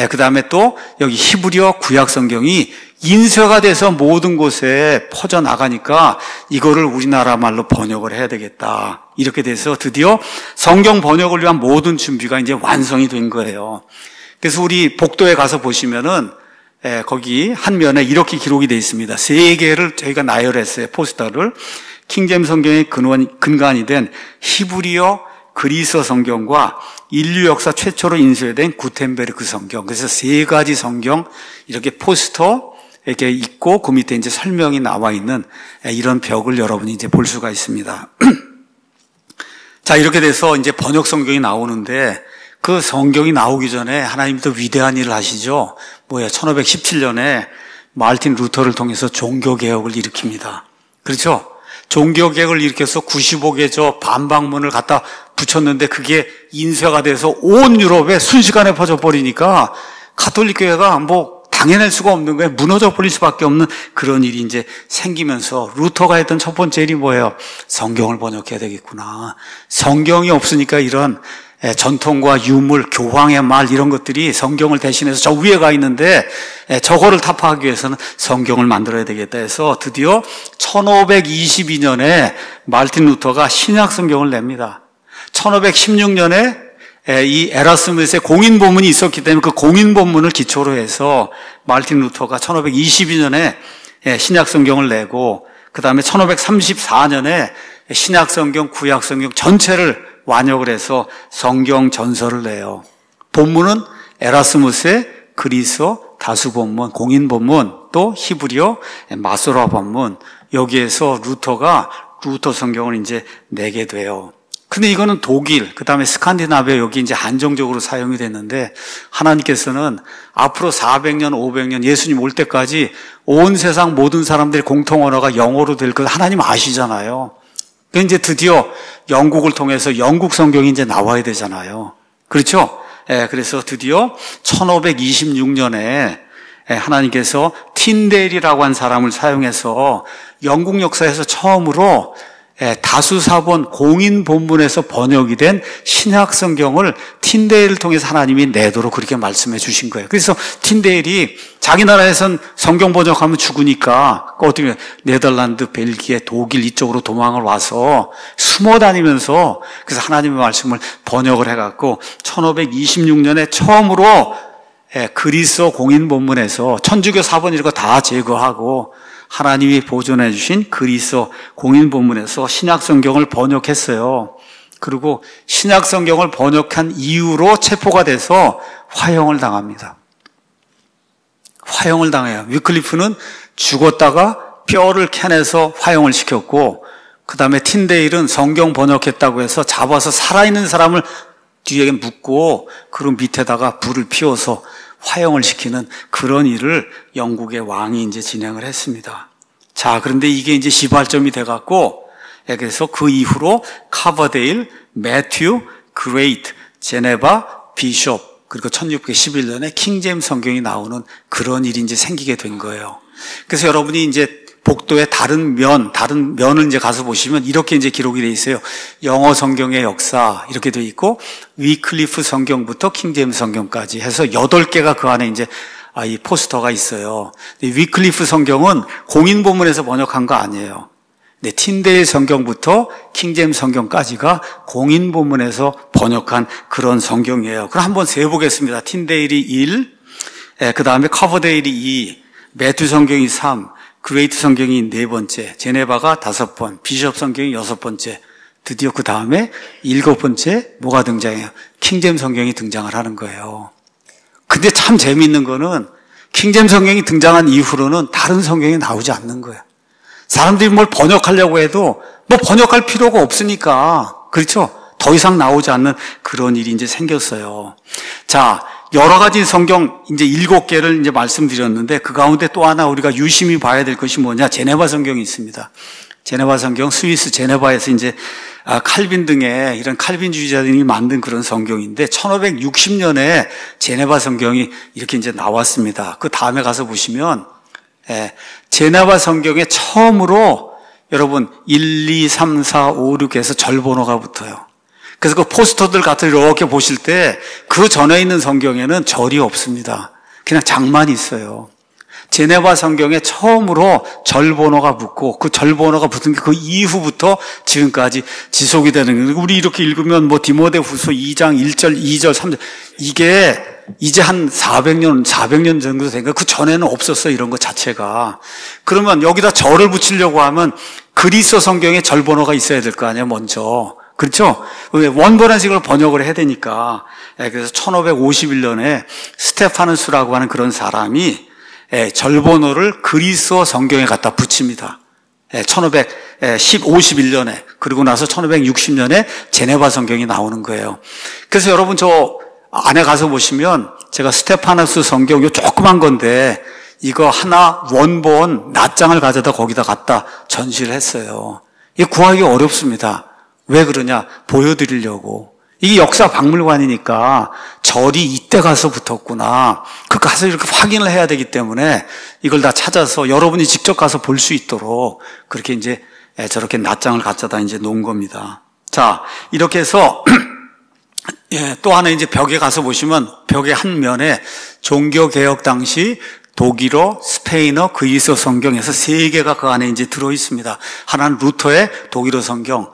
그 다음에 또 여기 히브리어 구약 성경이 인쇄가 돼서 모든 곳에 퍼져나가니까 이거를 우리나라 말로 번역을 해야 되겠다. 이렇게 돼서 드디어 성경 번역을 위한 모든 준비가 이제 완성이 된 거예요. 그래서 우리 복도에 가서 보시면은 거기 한 면에 이렇게 기록이 되어 있습니다. 3개를 저희가 나열했어요. 포스터를. 킹제임스 성경의 근간이 된 히브리어 그리스 성경과 인류 역사 최초로 인쇄된 구텐베르크 성경. 그래서 3가지 성경 이렇게 포스터 이렇게 있고 그 밑에 이제 설명이 나와 있는 이런 벽을 여러분이 이제 볼 수가 있습니다. 자, 이렇게 돼서 이제 번역 성경이 나오는데 그 성경이 나오기 전에 하나님이 또 위대한 일을 하시죠. 1517년에 마르틴 루터를 통해서 종교개혁을 일으킵니다. 그렇죠? 종교개혁을 일으켜서 95개 저 반박문을 갖다 붙였는데 그게 인쇄가 돼서 온 유럽에 순식간에 퍼져버리니까 가톨릭 교회가 뭐 당해낼 수가 없는 거예요. 무너져 버릴 수밖에 없는 그런 일이 이제 생기면서 루터가 했던 첫 번째 일이 뭐예요? 성경을 번역해야 되겠구나. 성경이 없으니까 이런 전통과 유물, 교황의 말 이런 것들이 성경을 대신해서 저 위에 가 있는데 저거를 타파하기 위해서는 성경을 만들어야 되겠다 해서 드디어 1522년에 마르틴 루터가 신약 성경을 냅니다. 1516년에 이 에라스무스의 공인 본문이 있었기 때문에 그 공인 본문을 기초로 해서 마르틴 루터가 1522년에 신약 성경을 내고 그 다음에 1534년에 신약 성경, 구약 성경 전체를 완역을 해서 성경 전서를 내요. 본문은 에라스무스의 그리스어 다수 본문, 공인 본문, 또 히브리어 마소라 본문, 여기에서 루터가 루터 성경을 이제 내게 돼요. 근데 이거는 독일, 그 다음에 스칸디나비아 여기 이제 한정적으로 사용이 됐는데 하나님께서는 앞으로 400년, 500년 예수님 올 때까지 온 세상 모든 사람들의 공통 언어가 영어로 될 걸 하나님 아시잖아요. 이제 드디어 영국을 통해서 영국 성경이 이제 나와야 되잖아요. 그렇죠? 그래서 드디어 1526년에 하나님께서 틴데일이라고 한 사람을 사용해서 영국 역사에서 처음으로 다수사본 공인 본문에서 번역이 된 신약 성경을 틴데일을 통해서 하나님이 내도록 그렇게 말씀해 주신 거예요. 그래서 틴데일이 자기 나라에선 성경 번역하면 죽으니까 어떻게 네덜란드, 벨기에, 독일 이쪽으로 도망을 와서 숨어 다니면서 그래서 하나님의 말씀을 번역을 해갖고 1526년에 처음으로 그리스어 공인 본문에서 천주교 사본 이런 거 다 제거하고 하나님이 보존해 주신 그리스어 공인 본문에서 신약 성경을 번역했어요. 그리고 신약 성경을 번역한 이후로 체포가 돼서 화형을 당합니다. 화형을 당해요. 위클리프는 죽었다가 뼈를 캐내서 화형을 시켰고 그 다음에 틴데일은 성경 번역했다고 해서 잡아서 살아있는 사람을 뒤에 묻고 그 밑에다가 불을 피워서 화형을 시키는 그런 일을 영국의 왕이 이제 진행을 했습니다. 자, 그런데 이게 이제 시발점이 돼갖고, 그래서 그 이후로 카버데일, 매튜, 그레이트, 제네바, 비숍, 그리고 1611년에 킹제임스 성경이 나오는 그런 일이 이제 생기게 된 거예요. 그래서 여러분이 이제 복도의 다른 면을 이제 가서 보시면 이렇게 이제 기록이 돼 있어요. 영어 성경의 역사 이렇게 돼 있고 위클리프 성경부터 킹제임스 성경까지 해서 8개가 그 안에 이제 이 포스터가 있어요. 위클리프 성경은 공인 본문에서 번역한 거 아니에요. 틴데일 성경부터 킹제임스 성경까지가 공인 본문에서 번역한 그런 성경이에요. 그럼 한번 세보겠습니다. 틴데일이 1, 그 다음에 커버데일이 2, 매튜 성경이 3, 그레이트 성경이 4번째, 제네바가 5번, 비숍 성경이 6번째, 드디어 그 다음에 7번째 뭐가 등장해요? 킹제임 성경이 등장을 하는 거예요. 근데 참 재미있는 거는 킹제임 성경이 등장한 이후로는 다른 성경이 나오지 않는 거예요. 사람들이 뭘 번역하려고 해도 뭐 번역할 필요가 없으니까, 그렇죠? 더 이상 나오지 않는 그런 일이 이제 생겼어요. 자, 여러 가지 성경 이제 7개를 이제 말씀드렸는데 그 가운데 또 하나 우리가 유심히 봐야 될 것이 뭐냐? 제네바 성경이 있습니다. 제네바 성경, 스위스 제네바에서 이제 칼빈 등의 이런 칼빈주의자들이 만든 그런 성경인데 1560년에 제네바 성경이 이렇게 이제 나왔습니다. 그 다음에 가서 보시면 제네바 성경에 처음으로 여러분 1, 2, 3, 4, 5, 6에서 절번호가 붙어요. 그래서 그 포스터들 같은 이렇게 보실 때 그 전에 있는 성경에는 절이 없습니다. 그냥 장만 있어요. 제네바 성경에 처음으로 절번호가 붙고 그 절번호가 붙은 게 그 이후부터 지금까지 지속이 되는 거예요. 우리 이렇게 읽으면 뭐 디모데후서 2장 1절, 2절, 3절 이게 이제 한 400년 정도 된 거예요. 그 전에는 없었어요. 이런 것 자체가. 그러면 여기다 절을 붙이려고 하면 그리스 성경에 절번호가 있어야 될 거 아니에요. 먼저. 그렇죠? 원본안식으로 번역을 해야 되니까. 그래서 1551년에 스테파누스라고 하는 그런 사람이 절번호를 그리스어 성경에 갖다 붙입니다. 1551년에. 그리고 나서 1560년에 제네바 성경이 나오는 거예요. 그래서 여러분 저 안에 가서 보시면 제가 스테파누스 성경 요 조그만 건데 이거 하나 원본 낱장을 가져다 거기다 갖다 전시를 했어요. 이게 구하기 어렵습니다. 왜 그러냐? 보여드리려고. 이게 역사 박물관이니까 절이 이때 가서 붙었구나. 그 가서 이렇게 확인을 해야 되기 때문에 이걸 다 찾아서 여러분이 직접 가서 볼 수 있도록 그렇게 이제 저렇게 낱장을 갖다다 이제 놓은 겁니다. 자, 이렇게 해서 또 하나 이제 벽에 가서 보시면 벽의 한 면에 종교개혁 당시 독일어, 스페인어, 그리스어 성경에서 3개가 그 안에 이제 들어 있습니다. 하나는 루터의 독일어 성경,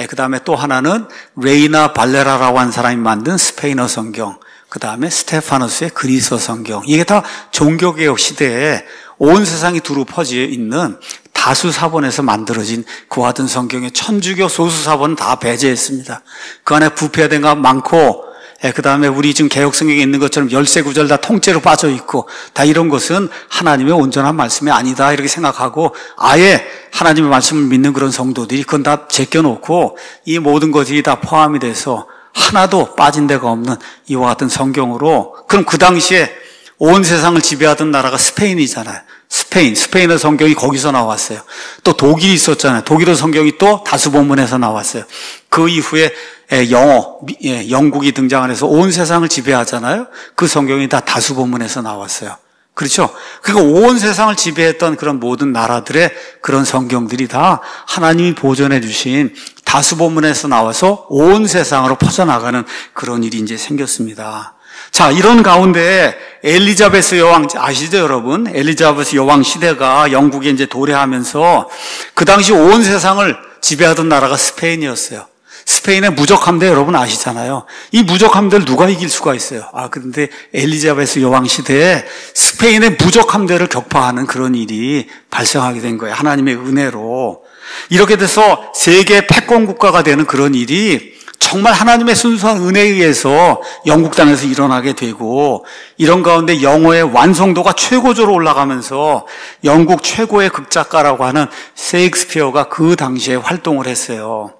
그 다음에 또 하나는 레이나 발레라라고 하는 사람이 만든 스페인어 성경, 그 다음에 스테파누스의 그리스어 성경. 이게 다 종교개혁 시대에 온 세상이 두루 퍼져 있는 다수사본에서 만들어진 그와 같은 성경의 천주교 소수사본은 다 배제했습니다. 그 안에 부패된 것 많고, 그 다음에 우리 지금 개혁성경에 있는 것처럼 13구절 다 통째로 빠져 있고, 다 이런 것은 하나님의 온전한 말씀이 아니다 이렇게 생각하고 아예 하나님의 말씀을 믿는 그런 성도들이 그건 다 제껴놓고 이 모든 것이 다 포함이 돼서 하나도 빠진 데가 없는 이와 같은 성경으로. 그럼 그 당시에 온 세상을 지배하던 나라가 스페인이잖아요. 스페인어 성경이 거기서 나왔어요. 또 독일이 있었잖아요. 독일어 성경이 또 다수본문에서 나왔어요. 그 이후에 영국이 등장을 해서 온 세상을 지배하잖아요. 그 성경이 다 다수본문에서 나왔어요. 그렇죠? 그러니까 온 세상을 지배했던 그런 모든 나라들의 그런 성경들이 다 하나님이 보존해 주신 다수본문에서 나와서 온 세상으로 퍼져나가는 그런 일이 이제 생겼습니다. 자, 이런 가운데 엘리자베스 여왕 아시죠, 여러분? 엘리자베스 여왕 시대가 영국에 이제 도래하면서 그 당시 온 세상을 지배하던 나라가 스페인이었어요. 스페인의 무적함대 여러분 아시잖아요. 이 무적함대를 누가 이길 수가 있어요? 그런데 엘리자베스 여왕 시대에 스페인의 무적함대를 격파하는 그런 일이 발생하게 된 거예요. 하나님의 은혜로. 이렇게 돼서 세계 패권 국가가 되는 그런 일이 정말 하나님의 순수한 은혜에 의해서 영국 땅에서 일어나게 되고, 이런 가운데 영어의 완성도가 최고조로 올라가면서 영국 최고의 극작가라고 하는 셰익스피어가 그 당시에 활동을 했어요.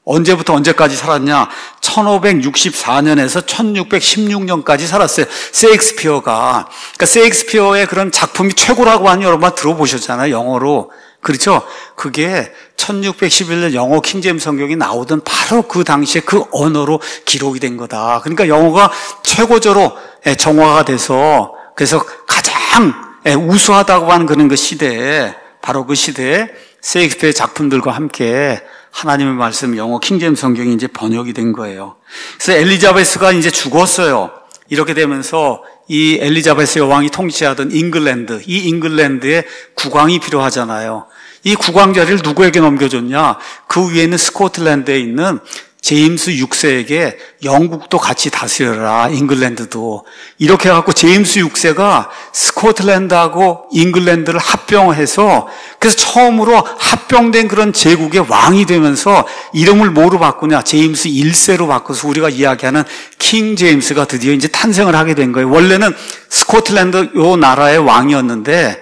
언제부터 언제까지 살았냐? 1564년에서 1616년까지 살았어요. 셰익스피어가. 그러니까 셰익스피어의 그런 작품이 최고라고 하는 여러분 들어보셨잖아요. 영어로. 그렇죠? 그게 1611년 영어 킹제임 성경이 나오던 바로 그 당시에 그 언어로 기록이 된 거다. 그러니까 영어가 최고조로 정화가 돼서 그래서 가장 우수하다고 하는 그런 그 시대에, 바로 그 시대에 셰익스피어의 작품들과 함께 하나님의 말씀 영어 킹제임 성경이 이제 번역이 된 거예요. 그래서 엘리자베스가 이제 죽었어요. 이렇게 되면서 이 엘리자베스 여왕이 통치하던 잉글랜드, 이 잉글랜드에 국왕이 필요하잖아요. 이 국왕 자리를 누구에게 넘겨줬냐? 그 위에 있는 스코틀랜드에 있는 제임스 6세에게 영국도 같이 다스려라, 잉글랜드도. 이렇게 해갖고 제임스 6세가 스코틀랜드하고 잉글랜드를 합병해서 그래서 처음으로 합병된 그런 제국의 왕이 되면서 이름을 뭐로 바꾸냐? 제임스 1세로 바꿔서 우리가 이야기하는 킹 제임스가 드디어 이제 탄생을 하게 된 거예요. 원래는 스코틀랜드 요 나라의 왕이었는데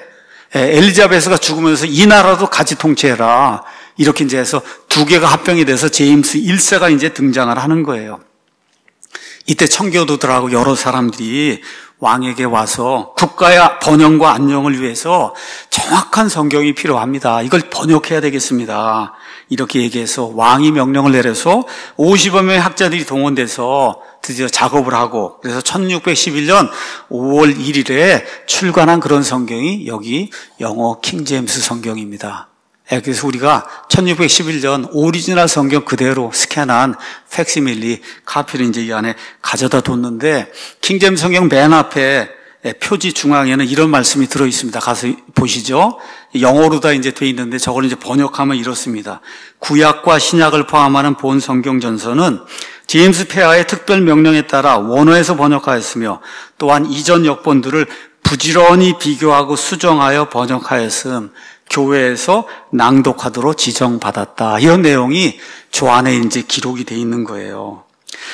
엘리자베스가 죽으면서 이 나라도 같이 통치해라. 이렇게 이제 해서 두 개가 합병이 돼서 제임스 1세가 이제 등장을 하는 거예요. 이때 청교도들하고 여러 사람들이 왕에게 와서 국가의 번영과 안녕을 위해서 정확한 성경이 필요합니다. 이걸 번역해야 되겠습니다. 이렇게 얘기해서 왕이 명령을 내려서 50여 명의 학자들이 동원돼서 드디어 작업을 하고 그래서 1611년 5월 1일에 출간한 그런 성경이 여기 영어 킹 제임스 성경입니다. 그래서 우리가 1611년 오리지널 성경 그대로 스캔한 팩시밀리 카피를 이제 이 안에 가져다 뒀는데 킹제임스 성경 맨 앞에 표지 중앙에는 이런 말씀이 들어 있습니다. 가서 보시죠. 영어로 다 이제 돼 있는데 저걸 이제 번역하면 이렇습니다. 구약과 신약을 포함하는 본 성경 전서는 제임스 페아의 특별 명령에 따라 원어에서 번역하였으며 또한 이전 역본들을 부지런히 비교하고 수정하여 번역하였음. 교회에서 낭독하도록 지정받았다. 이런 내용이 저 안에 이제 기록이 돼 있는 거예요.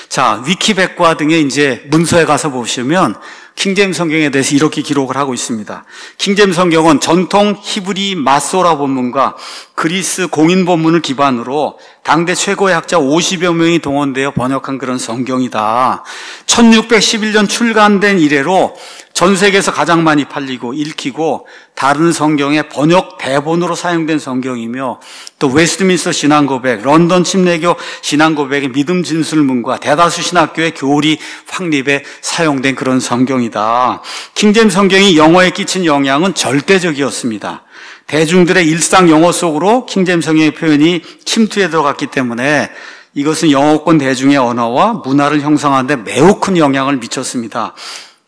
자, 위키백과 등의 이제 문서에 가서 보시면 킹제임스 성경에 대해서 이렇게 기록을 하고 있습니다. 킹제임스 성경은 전통 히브리 마소라 본문과 그리스 공인 본문을 기반으로 당대 최고의 학자 50여 명이 동원되어 번역한 그런 성경이다. 1611년 출간된 이래로 전 세계에서 가장 많이 팔리고 읽히고 다른 성경의 번역 대본으로 사용된 성경이며 또 웨스트민스터 신앙고백, 런던 침례교 신앙고백의 믿음 진술문과 대다수 신학교의 교리 확립에 사용된 그런 성경이다. 킹제임스 성경이 영어에 끼친 영향은 절대적이었습니다. 대중들의 일상 영어 속으로 킹제임스 성경의 표현이 침투해 들어갔기 때문에 이것은 영어권 대중의 언어와 문화를 형성하는 데 매우 큰 영향을 미쳤습니다.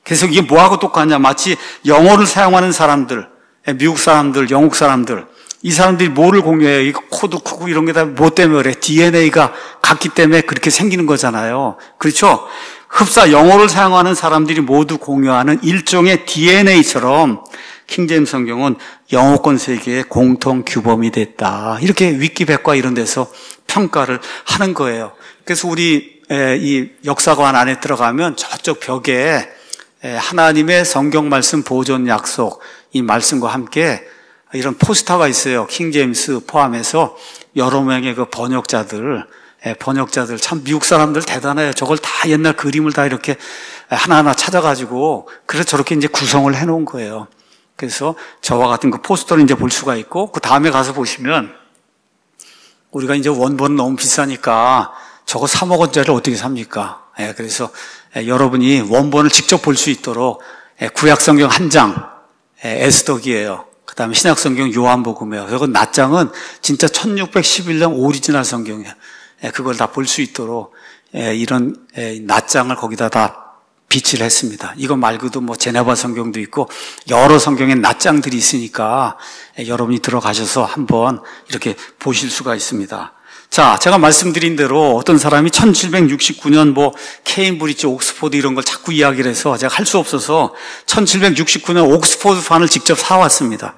그래서 이게 뭐하고 똑같냐? 마치 영어를 사용하는 사람들, 미국 사람들, 영국 사람들, 이 사람들이 뭐를 공유해요? 이 코도 크고 이런 게 다 뭐 때문에 그래? DNA가 같기 때문에 그렇게 생기는 거잖아요. 그렇죠? 흡사 영어를 사용하는 사람들이 모두 공유하는 일종의 DNA처럼 킹제임스 성경은 영어권 세계의 공통 규범이 됐다. 이렇게 위키백과 이런 데서 평가를 하는 거예요. 그래서 우리 이 역사관 안에 들어가면 저쪽 벽에 하나님의 성경 말씀 보존 약속 이 말씀과 함께 이런 포스터가 있어요. 킹제임스 포함해서 여러 명의 그 번역자들 참 미국 사람들 대단해요. 저걸 다 옛날 그림을 다 이렇게 하나하나 찾아가지고 그래서 저렇게 이제 구성을 해놓은 거예요. 그래서 저와 같은 그 포스터를 이제 볼 수가 있고 그 다음에 가서 보시면 우리가 이제 원본은 너무 비싸니까 저거 3억 원짜리를 어떻게 삽니까? 그래서 여러분이 원본을 직접 볼 수 있도록 구약성경 한 장, 에스더기예요. 그 다음에 신약성경 요한복음이에요. 이건 낱장은 진짜 1611년 오리지널 성경이에요. 그걸 다 볼 수 있도록 이런 낱장을 거기다 다 비치를 했습니다. 이거 말고도 뭐 제네바 성경도 있고 여러 성경의 낱장들이 있으니까 여러분이 들어가셔서 한번 이렇게 보실 수가 있습니다. 자, 제가 말씀드린 대로 어떤 사람이 1769년 뭐 케임브리지, 옥스포드 이런 걸 자꾸 이야기를 해서 제가 할 수 없어서 1769년 옥스포드판을 직접 사왔습니다.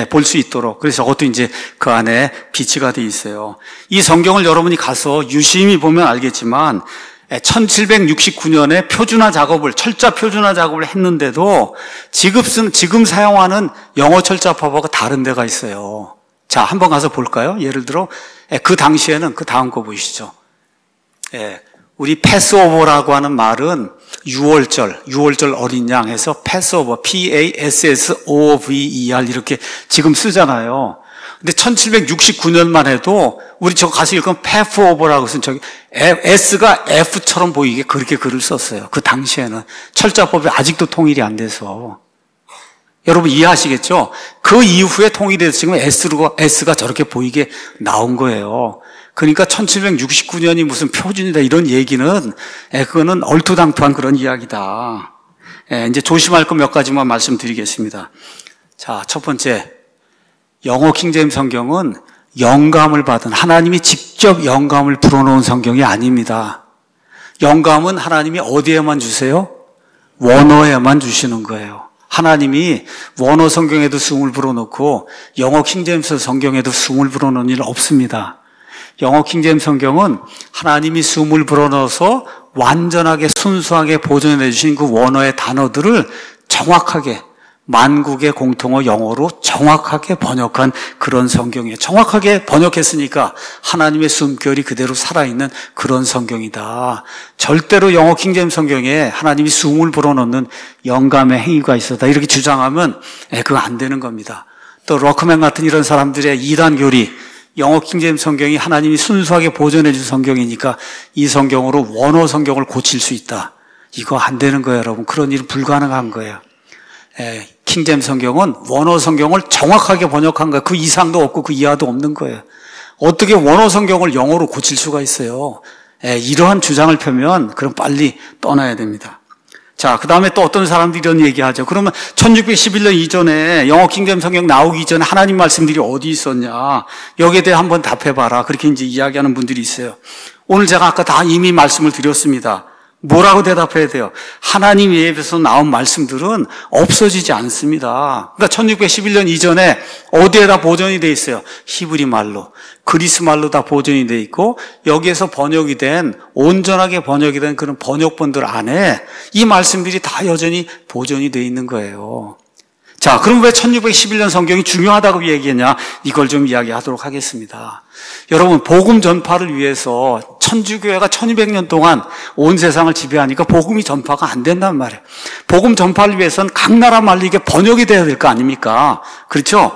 볼 수 있도록. 그래서 저것도 이제 그 안에 비치가 돼 있어요. 이 성경을 여러분이 가서 유심히 보면 알겠지만 1769년에 표준화 작업을, 철자 표준화 작업을 했는데도 지금 사용하는 영어 철자법하고 다른 데가 있어요. 자, 한번 가서 볼까요? 예를 들어, 그 당시에는 그 다음 거 보이시죠? 우리 패스오버라고 하는 말은 6월절 어린 양 해서 패스오버, P-A-S-S-O-V-E-R 이렇게 지금 쓰잖아요. 근데 1769년만 해도 우리 저거 가서 읽으면 패스오버라고 쓴 저기 S가 F처럼 보이게 그렇게 글을 썼어요. 그 당시에는 철자법이 아직도 통일이 안 돼서. 여러분 이해하시겠죠? 그 이후에 통일돼서 지금 S가 저렇게 보이게 나온 거예요. 그러니까 1769년이 무슨 표준이다 이런 얘기는 그거는 얼토당토한 그런 이야기다. 이제 조심할 거 몇 가지만 말씀드리겠습니다. 자, 첫 번째 영어 킹제임스 성경은 영감을 받은, 하나님이 직접 영감을 불어넣은 성경이 아닙니다. 영감은 하나님이 어디에만 주세요? 원어에만 주시는 거예요. 하나님이 원어 성경에도 숨을 불어넣고 영어 킹제임스 성경에도 숨을 불어넣는 일 없습니다. 영어 킹제임스 성경은 하나님이 숨을 불어넣어서 완전하게 순수하게 보존해 주신 그 원어의 단어들을 정확하게 만국의 공통어 영어로 정확하게 번역한 그런 성경이에요. 정확하게 번역했으니까 하나님의 숨결이 그대로 살아있는 그런 성경이다. 절대로 영어 킹제임스 성경에 하나님이 숨을 불어넣는 영감의 행위가 있었다 이렇게 주장하면 그거 안 되는 겁니다. 또 러커맨 같은 이런 사람들의 이단 교리, 영어 킹제임스 성경이 하나님이 순수하게 보존해 준 성경이니까 이 성경으로 원어 성경을 고칠 수 있다. 이거 안 되는 거예요, 여러분. 그런 일은 불가능한 거예요. 킹제임스 성경은 원어 성경을 정확하게 번역한 거예요. 그 이상도 없고 그 이하도 없는 거예요. 어떻게 원어 성경을 영어로 고칠 수가 있어요? 이러한 주장을 펴면 그럼 빨리 떠나야 됩니다. 자, 그 다음에 또 어떤 사람들이 이런 얘기하죠. 그러면 1611년 이전에 영어 킹제임스 성경 나오기 전에 하나님 말씀들이 어디 있었냐? 여기에 대해 한번 답해봐라. 그렇게 이제 이야기하는 분들이 있어요. 오늘 제가 아까 다 이미 말씀을 드렸습니다. 뭐라고 대답해야 돼요? 하나님 예배에서 나온 말씀들은 없어지지 않습니다. 그러니까 1611년 이전에 어디에다 보존이 돼 있어요? 히브리 말로, 그리스 말로 다 보존이 돼 있고 여기에서 번역이 된, 온전하게 번역이 된 그런 번역본들 안에 이 말씀들이 다 여전히 보존이 돼 있는 거예요. 자, 그럼 왜 1611년 성경이 중요하다고 얘기했냐? 이걸 좀 이야기하도록 하겠습니다. 여러분, 복음 전파를 위해서 천주교회가 1200년 동안 온 세상을 지배하니까 복음이 전파가 안 된단 말이에요. 복음 전파를 위해서는 각 나라 말로 이게 번역이 돼야 될 거 아닙니까? 그렇죠?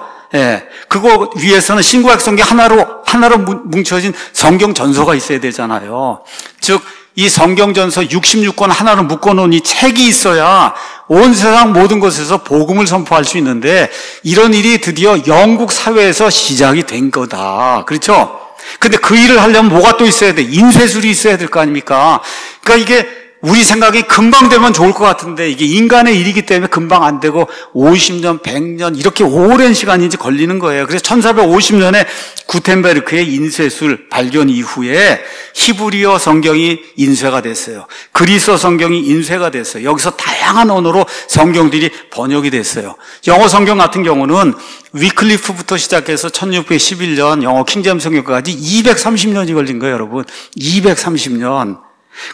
그거 위해서는 신구약 성경 하나로 뭉쳐진 성경 전서가 있어야 되잖아요. 즉, 이 성경전서 66권 하나로 묶어놓은 이 책이 있어야 온 세상 모든 곳에서 복음을 선포할 수 있는데 이런 일이 드디어 영국 사회에서 시작이 된 거다. 그렇죠? 근데 그 일을 하려면 뭐가 또 있어야 돼? 인쇄술이 있어야 될 거 아닙니까? 그러니까 이게 우리 생각이 금방 되면 좋을 것 같은데 이게 인간의 일이기 때문에 금방 안 되고 50년, 100년 이렇게 오랜 시간이 이제 걸리는 거예요. 그래서 1450년에 구텐베르크의 인쇄술 발견 이후에 히브리어 성경이 인쇄가 됐어요. 그리스어 성경이 인쇄가 됐어요. 여기서 다양한 언어로 성경들이 번역이 됐어요. 영어 성경 같은 경우는 위클리프부터 시작해서 1611년 영어 킹제임스 성경까지 230년이 걸린 거예요, 여러분. 230년.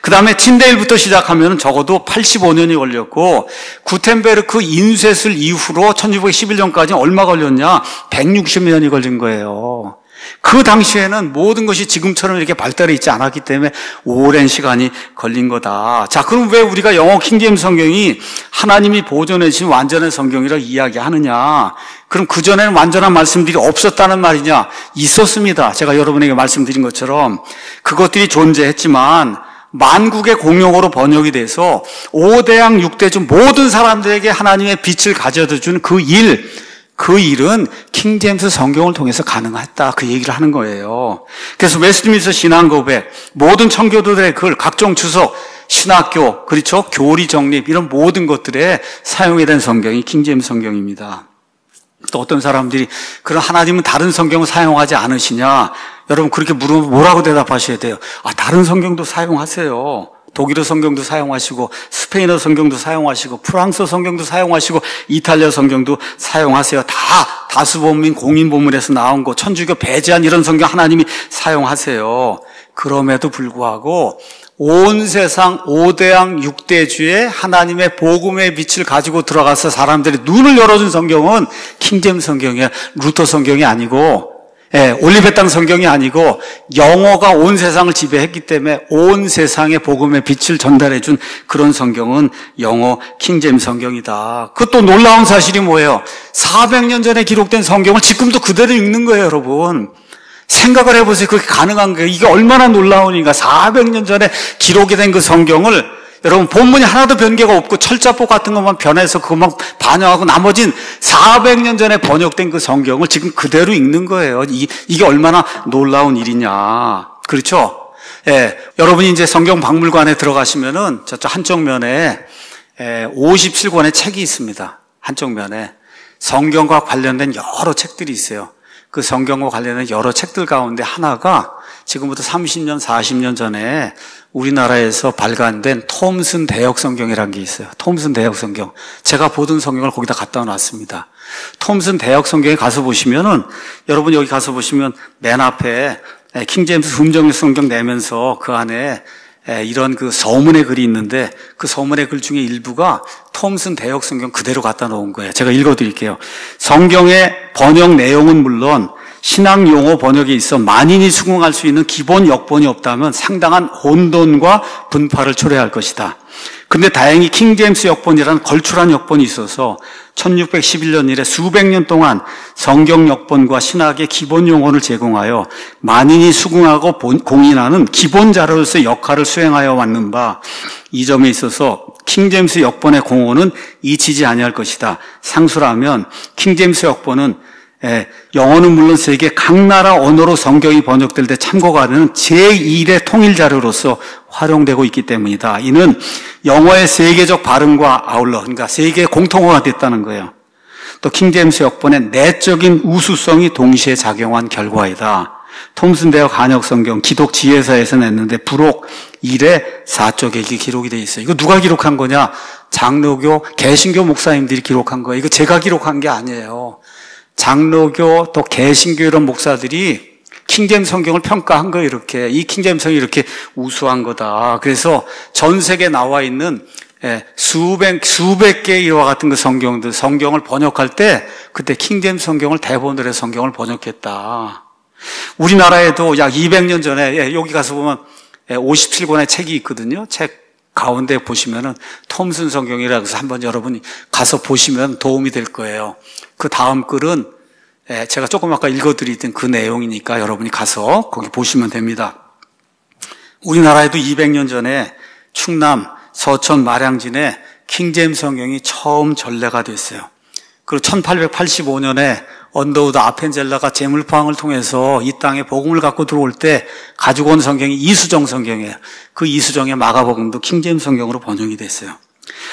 그 다음에 틴데일부터 시작하면 적어도 85년이 걸렸고 구텐베르크 인쇄술 이후로 1611년까지 얼마 걸렸냐? 160년이 걸린 거예요. 그 당시에는 모든 것이 지금처럼 이렇게 발달해 있지 않았기 때문에 오랜 시간이 걸린 거다. 자, 그럼 왜 우리가 영어 킹제임스 성경이 하나님이 보존해 주신 완전한 성경이라고 이야기하느냐? 그럼 그전에는 완전한 말씀들이 없었다는 말이냐? 있었습니다. 제가 여러분에게 말씀드린 것처럼 그것들이 존재했지만 만국의 공용어로 번역이 돼서 5대양 6대주 모든 사람들에게 하나님의 빛을 가져다 주는 그 일은 킹제임스 성경을 통해서 가능했다. 그 얘기를 하는 거예요. 그래서 웨스트민스터 신앙고백, 모든 청교도들의 글, 각종 주석, 신학교, 그렇죠? 교리 정립 이런 모든 것들에 사용이 된 성경이 킹제임스 성경입니다. 또 어떤 사람들이 그런 하나님은 다른 성경을 사용하지 않으시냐? 여러분 그렇게 물으면 뭐라고 대답하셔야 돼요? 다른 성경도 사용하세요. 독일어 성경도 사용하시고 스페인어 성경도 사용하시고 프랑스어 성경도 사용하시고 이탈리아 성경도 사용하세요. 다 다수본민 공인본문에서 나온 거 천주교 배제한 이런 성경 하나님이 사용하세요. 그럼에도 불구하고 온 세상 5대양 6대주의 하나님의 복음의 빛을 가지고 들어가서 사람들의 눈을 열어준 성경은 킹제임스 성경이에요. 루터 성경이 아니고 올리베 땅 성경이 아니고 영어가 온 세상을 지배했기 때문에 온 세상의 복음의 빛을 전달해준 그런 성경은 영어 킹제임스 성경이다. 그 또 놀라운 사실이 뭐예요? 400년 전에 기록된 성경을 지금도 그대로 읽는 거예요, 여러분. 생각을 해보세요. 그렇게 가능한 거예요. 이게 얼마나 놀라우니까 400년 전에 기록이 된 그 성경을 여러분 본문이 하나도 변개가 없고 철자법 같은 것만 변해서 그것만 반영하고 나머진 400년 전에 번역된 그 성경을 지금 그대로 읽는 거예요. 이게 얼마나 놀라운 일이냐. 그렇죠? 여러분이 이제 성경 박물관에 들어가시면은 저쪽 한쪽 면에 57권의 책이 있습니다. 한쪽 면에 성경과 관련된 여러 책들이 있어요. 그 성경과 관련된 여러 책들 가운데 하나가 지금부터 30년, 40년 전에 우리나라에서 발간된 톰슨 대역 성경이라는 게 있어요. 톰슨 대역 성경. 제가 보던 성경을 거기다 갖다 놨습니다. 톰슨 대역 성경에 가서 보시면은, 여러분 여기 가서 보시면 맨 앞에 킹제임스 음정역 성경 내면서 그 안에 이런 그 서문의 글이 있는데, 그 서문의 글 중에 일부가 톰슨 대역 성경 그대로 갖다 놓은 거예요. 제가 읽어드릴게요. 성경의 번역 내용은 물론 신학 용어 번역에 있어 만인이 수긍할 수 있는 기본 역본이 없다면 상당한 혼돈과 분파를 초래할 것이다. 그런데 다행히 킹제임스 역본이라는 걸출한 역본이 있어서 1611년 이래 수백 년 동안 성경 역본과 신학의 기본 용어를 제공하여 만인이 수긍하고 공인하는 기본 자료로서의 역할을 수행하여 왔는 바, 이 점에 있어서 킹제임스 역본의 공헌은 잊히지 아니할 것이다. 상수라면 킹제임스 역본은 영어는 물론 세계 각 나라 언어로 성경이 번역될 때 참고가 되는 제1의 통일 자료로서 활용되고 있기 때문이다. 이는 영어의 세계적 발음과 아울러, 그러니까 세계 공통어가 됐다는 거예요. 또 킹제임스 역본의 내적인 우수성이 동시에 작용한 결과이다. 톰슨 대역 한역 성경 기독 지혜사에서 냈는데 부록 1의 4쪽에 이게 기록이 되어 있어요. 이거 누가 기록한 거냐? 장로교, 개신교 목사님들이 기록한 거예요. 이거 제가 기록한 게 아니에요. 장로교 또 개신교 이런 목사들이 킹제임스 성경을 평가한 거예요. 이렇게 이 킹제임스 성경이 이렇게 우수한 거다. 그래서 전 세계에 나와 있는 수백 개의 이와 같은 그 성경을 번역할 때 그때 킹제임스 성경을 대본으로 해서 성경을 번역했다. 우리나라에도 약 200년 전에 여기 가서 보면 57권의 책이 있거든요. 책 가운데 보시면은 톰슨 성경이라고 해서 한번 여러분이 가서 보시면 도움이 될 거예요. 그 다음 글은 제가 조금 아까 읽어드리던 그 내용이니까 여러분이 가서 거기 보시면 됩니다. 우리나라에도 200년 전에 충남 서천 마량진에 킹제임스 성경이 처음 전래가 됐어요. 그리고 1885년에 언더우드 아펜젤라가 재물포항을 통해서 이 땅에 복음을 갖고 들어올 때 가지고 온 성경이 이수정 성경이에요. 그 이수정의 마가복음도 킹제임스 성경으로 번역이 됐어요.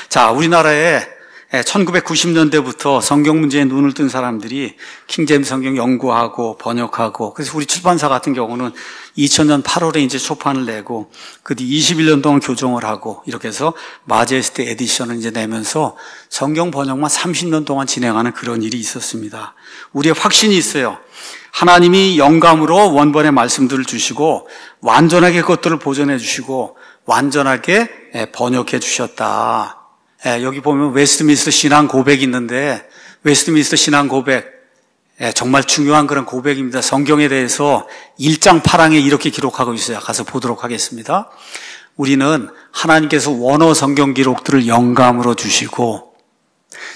자, 우리나라에 1990년대부터 성경 문제에 눈을 뜬 사람들이 킹제임스 성경 연구하고 번역하고, 그래서 우리 출판사 같은 경우는 2000년 8월에 이제 초판을 내고 그 뒤 21년 동안 교정을 하고 이렇게 해서 마제스티 에디션을 이제 내면서 성경 번역만 30년 동안 진행하는 그런 일이 있었습니다. 우리의 확신이 있어요. 하나님이 영감으로 원본의 말씀들을 주시고 완전하게 그것들을 보존해 주시고 완전하게 번역해 주셨다. 여기 보면 웨스트민스터 신앙 고백이 있는데, 웨스트민스터 신앙 고백, 정말 중요한 그런 고백입니다. 성경에 대해서 1장 8항에 이렇게 기록하고 있어요. 가서 보도록 하겠습니다. 우리는 하나님께서 원어 성경 기록들을 영감으로 주시고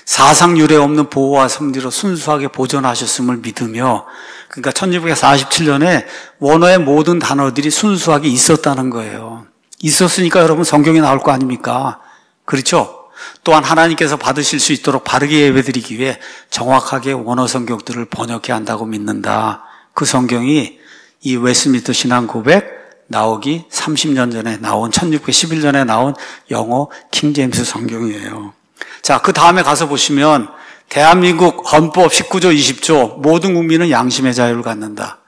사상 유례 없는 보호와 섭리로 순수하게 보존하셨음을 믿으며, 그러니까 1647년에 원어의 모든 단어들이 순수하게 있었다는 거예요. 있었으니까 여러분 성경에 나올 거 아닙니까? 그렇죠? 또한 하나님께서 받으실 수 있도록 바르게 예배드리기 위해 정확하게 원어 성경들을 번역해야 한다고 믿는다. 그 성경이 이 웨스트민스터 신앙 고백 나오기 30년 전에 나온 1611년에 나온 영어 킹제임스 성경이에요. 자, 그 다음에 가서 보시면 대한민국 헌법 19조 20조 모든 국민은 양심의 자유를 갖는다.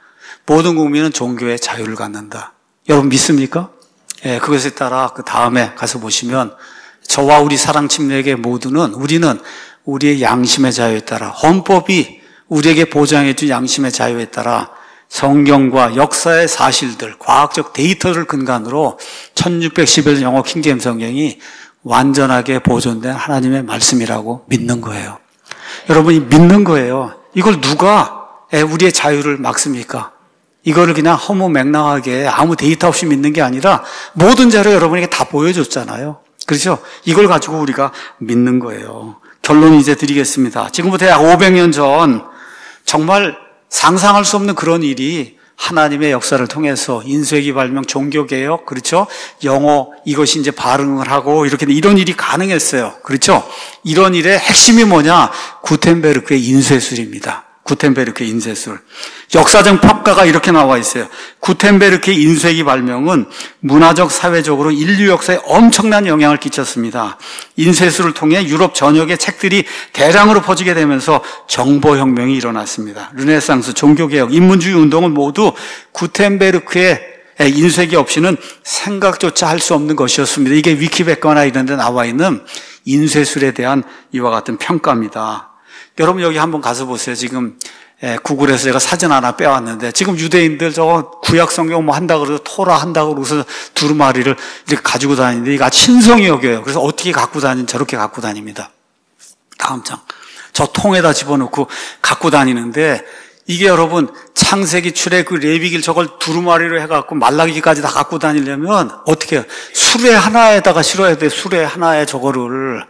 모든 국민은 종교의 자유를 갖는다. 여러분 믿습니까? 그것에 따라 그 다음에 가서 보시면 저와 우리 사랑 침례계 모두는 우리는 우리의 양심의 자유에 따라 헌법이 우리에게 보장해 준 양심의 자유에 따라 성경과 역사의 사실들, 과학적 데이터를 근간으로 1611년 영어 킹제임스 성경이 완전하게 보존된 하나님의 말씀이라고 믿는 거예요. 여러분이 믿는 거예요. 이걸 누가 우리의 자유를 막습니까? 이거를 그냥 허무맹랑하게 아무 데이터 없이 믿는 게 아니라 모든 자료 여러분에게 다 보여줬잖아요. 그렇죠? 이걸 가지고 우리가 믿는 거예요. 결론 이제 드리겠습니다. 지금부터 약 500년 전 정말 상상할 수 없는 그런 일이 하나님의 역사를 통해서 인쇄기 발명, 종교개혁, 그렇죠? 영어 이것이 이제 발응을 하고 이렇게 이런 일이 가능했어요. 그렇죠? 이런 일의 핵심이 뭐냐? 구텐베르크의 인쇄술입니다. 구텐베르크의 인쇄술. 역사적 평가가 이렇게 나와 있어요. 구텐베르크의 인쇄기 발명은 문화적, 사회적으로 인류 역사에 엄청난 영향을 끼쳤습니다. 인쇄술을 통해 유럽 전역의 책들이 대량으로 퍼지게 되면서 정보혁명이 일어났습니다. 르네상스, 종교개혁, 인문주의 운동은 모두 구텐베르크의 인쇄기 없이는 생각조차 할 수 없는 것이었습니다. 이게 위키백과나 이런 데 나와 있는 인쇄술에 대한 이와 같은 평가입니다. 여러분 여기 한번 가서 보세요. 지금 구글에서 제가 사진 하나 빼왔는데 지금 유대인들 저거 구약 성경 뭐 한다 그러고 토라 한다 그러고서 두루마리를 이렇게 가지고 다니는데 이거 신성히 여겨요. 그래서 어떻게 갖고 저렇게 갖고 다닙니다. 다음 장. 저 통에다 집어넣고 갖고 다니는데 이게 여러분 창세기, 출애굽, 레위기를 저걸 두루마리로 해갖고 말라기까지 다 갖고 다니려면 어떻게 해요? 수레 하나에다가 실어야 돼. 수레 하나에 저거를.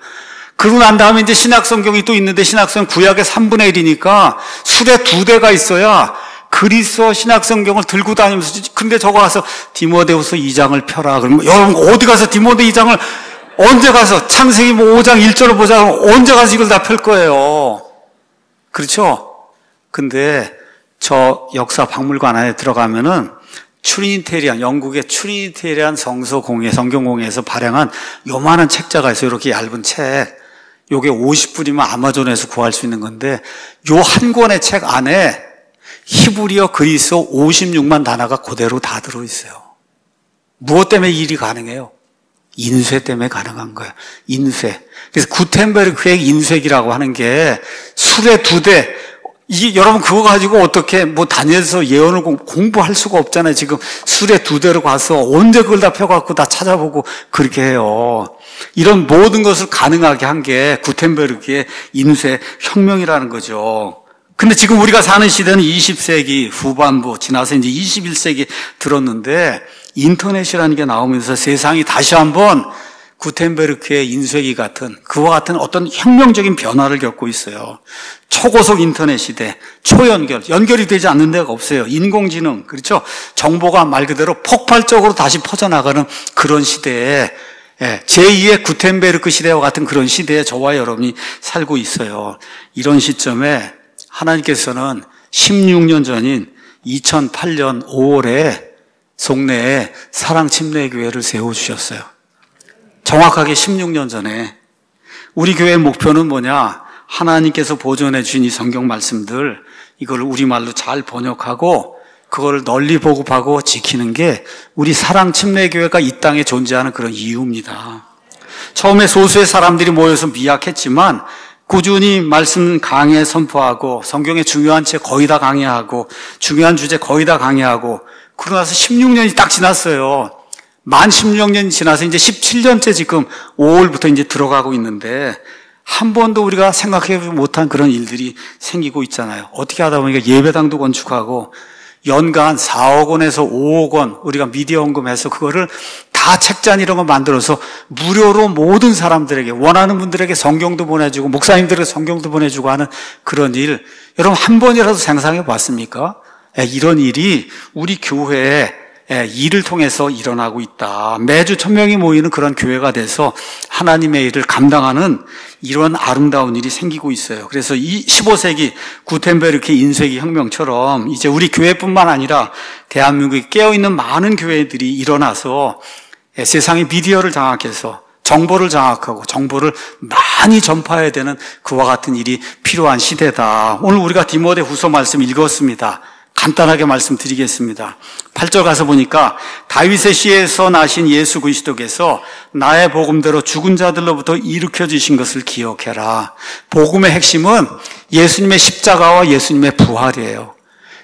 그러고 난 다음에 이제 신약성경이 또 있는데 신약성경 구약의 3분의 1이니까 수레 2대가 있어야 그리스도 신약성경을 들고 다니면서 근데 저거 가서 디모데후서 2장을 펴라. 그러면 여러분 어디 가서 디모데 2장을 언제 가서 창세기 뭐 5장 1절을 보자 언제 가서 이걸 다 펼 거예요. 그렇죠? 근데 저 역사 박물관 안에 들어가면은 트리니테리안, 영국의 트리니테리안 성경공회에서 발행한 요만한 책자가 있어요. 이렇게 얇은 책. 요게 50불이면 아마존에서 구할 수 있는 건데 요 한 권의 책 안에 히브리어, 그리스어 56만 단어가 그대로 다 들어있어요. 무엇 때문에 이 일이 가능해요? 인쇄 때문에 가능한 거예요. 인쇄. 그래서 구텐베르크의 인쇄기라고 하는 게 수레 2대. 여러분 그거 가지고 어떻게 다니엘서 예언을 공부할 수가 없잖아요. 지금 수레 2대로 가서 언제 그걸 다 펴갖고 다 찾아보고 그렇게 해요. 이런 모든 것을 가능하게 한 게 구텐베르크의 인쇄 혁명이라는 거죠. 근데 지금 우리가 사는 시대는 20세기 후반부 지나서 이제 21세기 들었는데 인터넷이라는 게 나오면서 세상이 다시 한번 구텐베르크의 인쇄기 같은 그와 같은 어떤 혁명적인 변화를 겪고 있어요. 초고속 인터넷 시대, 연결이 되지 않는 데가 없어요. 인공지능, 그렇죠? 정보가 말 그대로 폭발적으로 다시 퍼져나가는 그런 시대에 제2의 구텐베르크 시대와 같은 그런 시대에 저와 여러분이 살고 있어요. 이런 시점에 하나님께서는 16년 전인 2008년 5월에 송내에 사랑침례교회를 세워주셨어요. 정확하게 16년 전에. 우리 교회의 목표는 뭐냐? 하나님께서 보존해 주신 이 성경 말씀들 이걸 우리말로 잘 번역하고 그걸 널리 보급하고 지키는 게 우리 사랑침례교회가 이 땅에 존재하는 그런 이유입니다. 처음에 소수의 사람들이 모여서 미약했지만 꾸준히 말씀 강해 선포하고 성경의 중요한 책 거의 다 강해하고 중요한 주제 거의 다 강해하고 그러고 나서 16년이 딱 지났어요. 만 16년이 지나서 이제 17년째 지금 5월부터 이제 들어가고 있는데 한 번도 우리가 생각해 못한 그런 일들이 생기고 있잖아요. 어떻게 하다 보니까 예배당도 건축하고 연간 4억 원에서 5억 원 우리가 미디어 헌금해서 그거를 다 책잔 이런 거 만들어서 무료로 모든 사람들에게 원하는 분들에게 성경도 보내주고 목사님들에게 성경도 보내주고 하는 그런 일 여러분 한 번이라도 상상해 봤습니까? 이런 일이 우리 교회에 일을 통해서 일어나고 있다. 매주 1000명이 모이는 그런 교회가 돼서 하나님의 일을 감당하는 이런 아름다운 일이 생기고 있어요. 그래서 이 15세기 구텐베르크 인쇄기 혁명처럼 이제 우리 교회뿐만 아니라 대한민국에 깨어있는 많은 교회들이 일어나서 세상의 미디어를 장악해서 정보를 장악하고 정보를 많이 전파해야 되는 그와 같은 일이 필요한 시대다. 오늘 우리가 디모데후서 말씀 읽었습니다. 간단하게 말씀드리겠습니다. 8절 가서 보니까 다윗의 씨에서 나신 예수 그리스도께서 나의 복음대로 죽은 자들로부터 일으켜 주신 것을 기억해라. 복음의 핵심은 예수님의 십자가와 예수님의 부활이에요.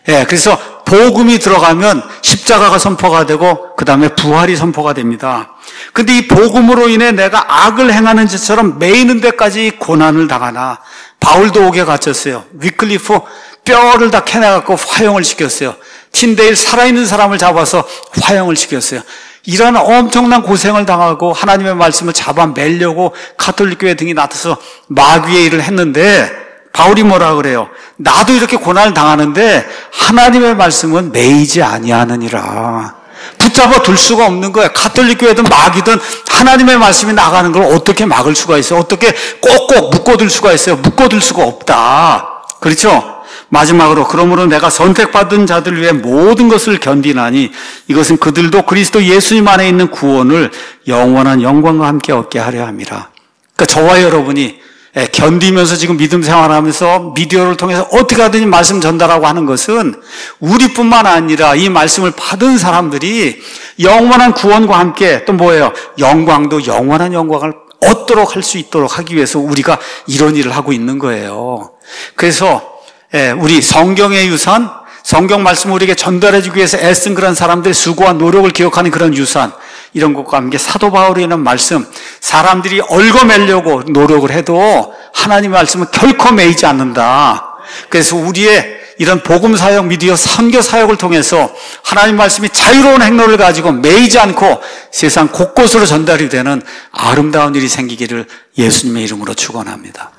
그래서 복음이 들어가면 십자가가 선포가 되고 그 다음에 부활이 선포가 됩니다. 근데 이 복음으로 인해 내가 악을 행하는 짓처럼 매이는 데까지 고난을 당하나 바울도 옥에 갇혔어요. 위클리프 뼈를 다 캐내갖고 화형을 시켰어요. 틴데일 살아있는 사람을 잡아서 화형을 시켰어요. 이런 엄청난 고생을 당하고 하나님의 말씀을 잡아매려고 가톨릭 교회 등이 나서서 마귀의 일을 했는데 바울이 뭐라 그래요? 나도 이렇게 고난을 당하는데 하나님의 말씀은 매이지 아니하느니라. 붙잡아 둘 수가 없는 거예요. 가톨릭 교회든 마귀든 하나님의 말씀이 나가는 걸 어떻게 막을 수가 있어요? 어떻게 꼭꼭 묶어둘 수가 있어요? 묶어둘 수가 없다. 그렇죠? 마지막으로 그러므로 내가 선택받은 자들 위해 모든 것을 견디나니 이것은 그들도 그리스도 예수님 안에 있는 구원을 영원한 영광과 함께 얻게 하려 함이라. 그러니까 저와 여러분이 견디면서 지금 믿음 생활하면서 미디어를 통해서 어떻게 하든지 말씀 전달하고 하는 것은 우리뿐만 아니라 이 말씀을 받은 사람들이 영원한 구원과 함께 또 뭐예요? 영광도 영원한 영광을 얻도록 할 수 있도록 하기 위해서 우리가 이런 일을 하고 있는 거예요. 그래서 우리 성경의 유산, 성경 말씀을 우리에게 전달해주기 위해서 애쓴 그런 사람들의 수고와 노력을 기억하는 그런 유산, 이런 것과 함께 사도 바울이 있는 말씀, 사람들이 얽어매려고 노력을 해도 하나님의 말씀은 결코 매이지 않는다. 그래서 우리의 이런 복음 사역, 미디어 선교 사역을 통해서 하나님 말씀이 자유로운 행로를 가지고 매이지 않고 세상 곳곳으로 전달이 되는 아름다운 일이 생기기를 예수님의 이름으로 축원합니다.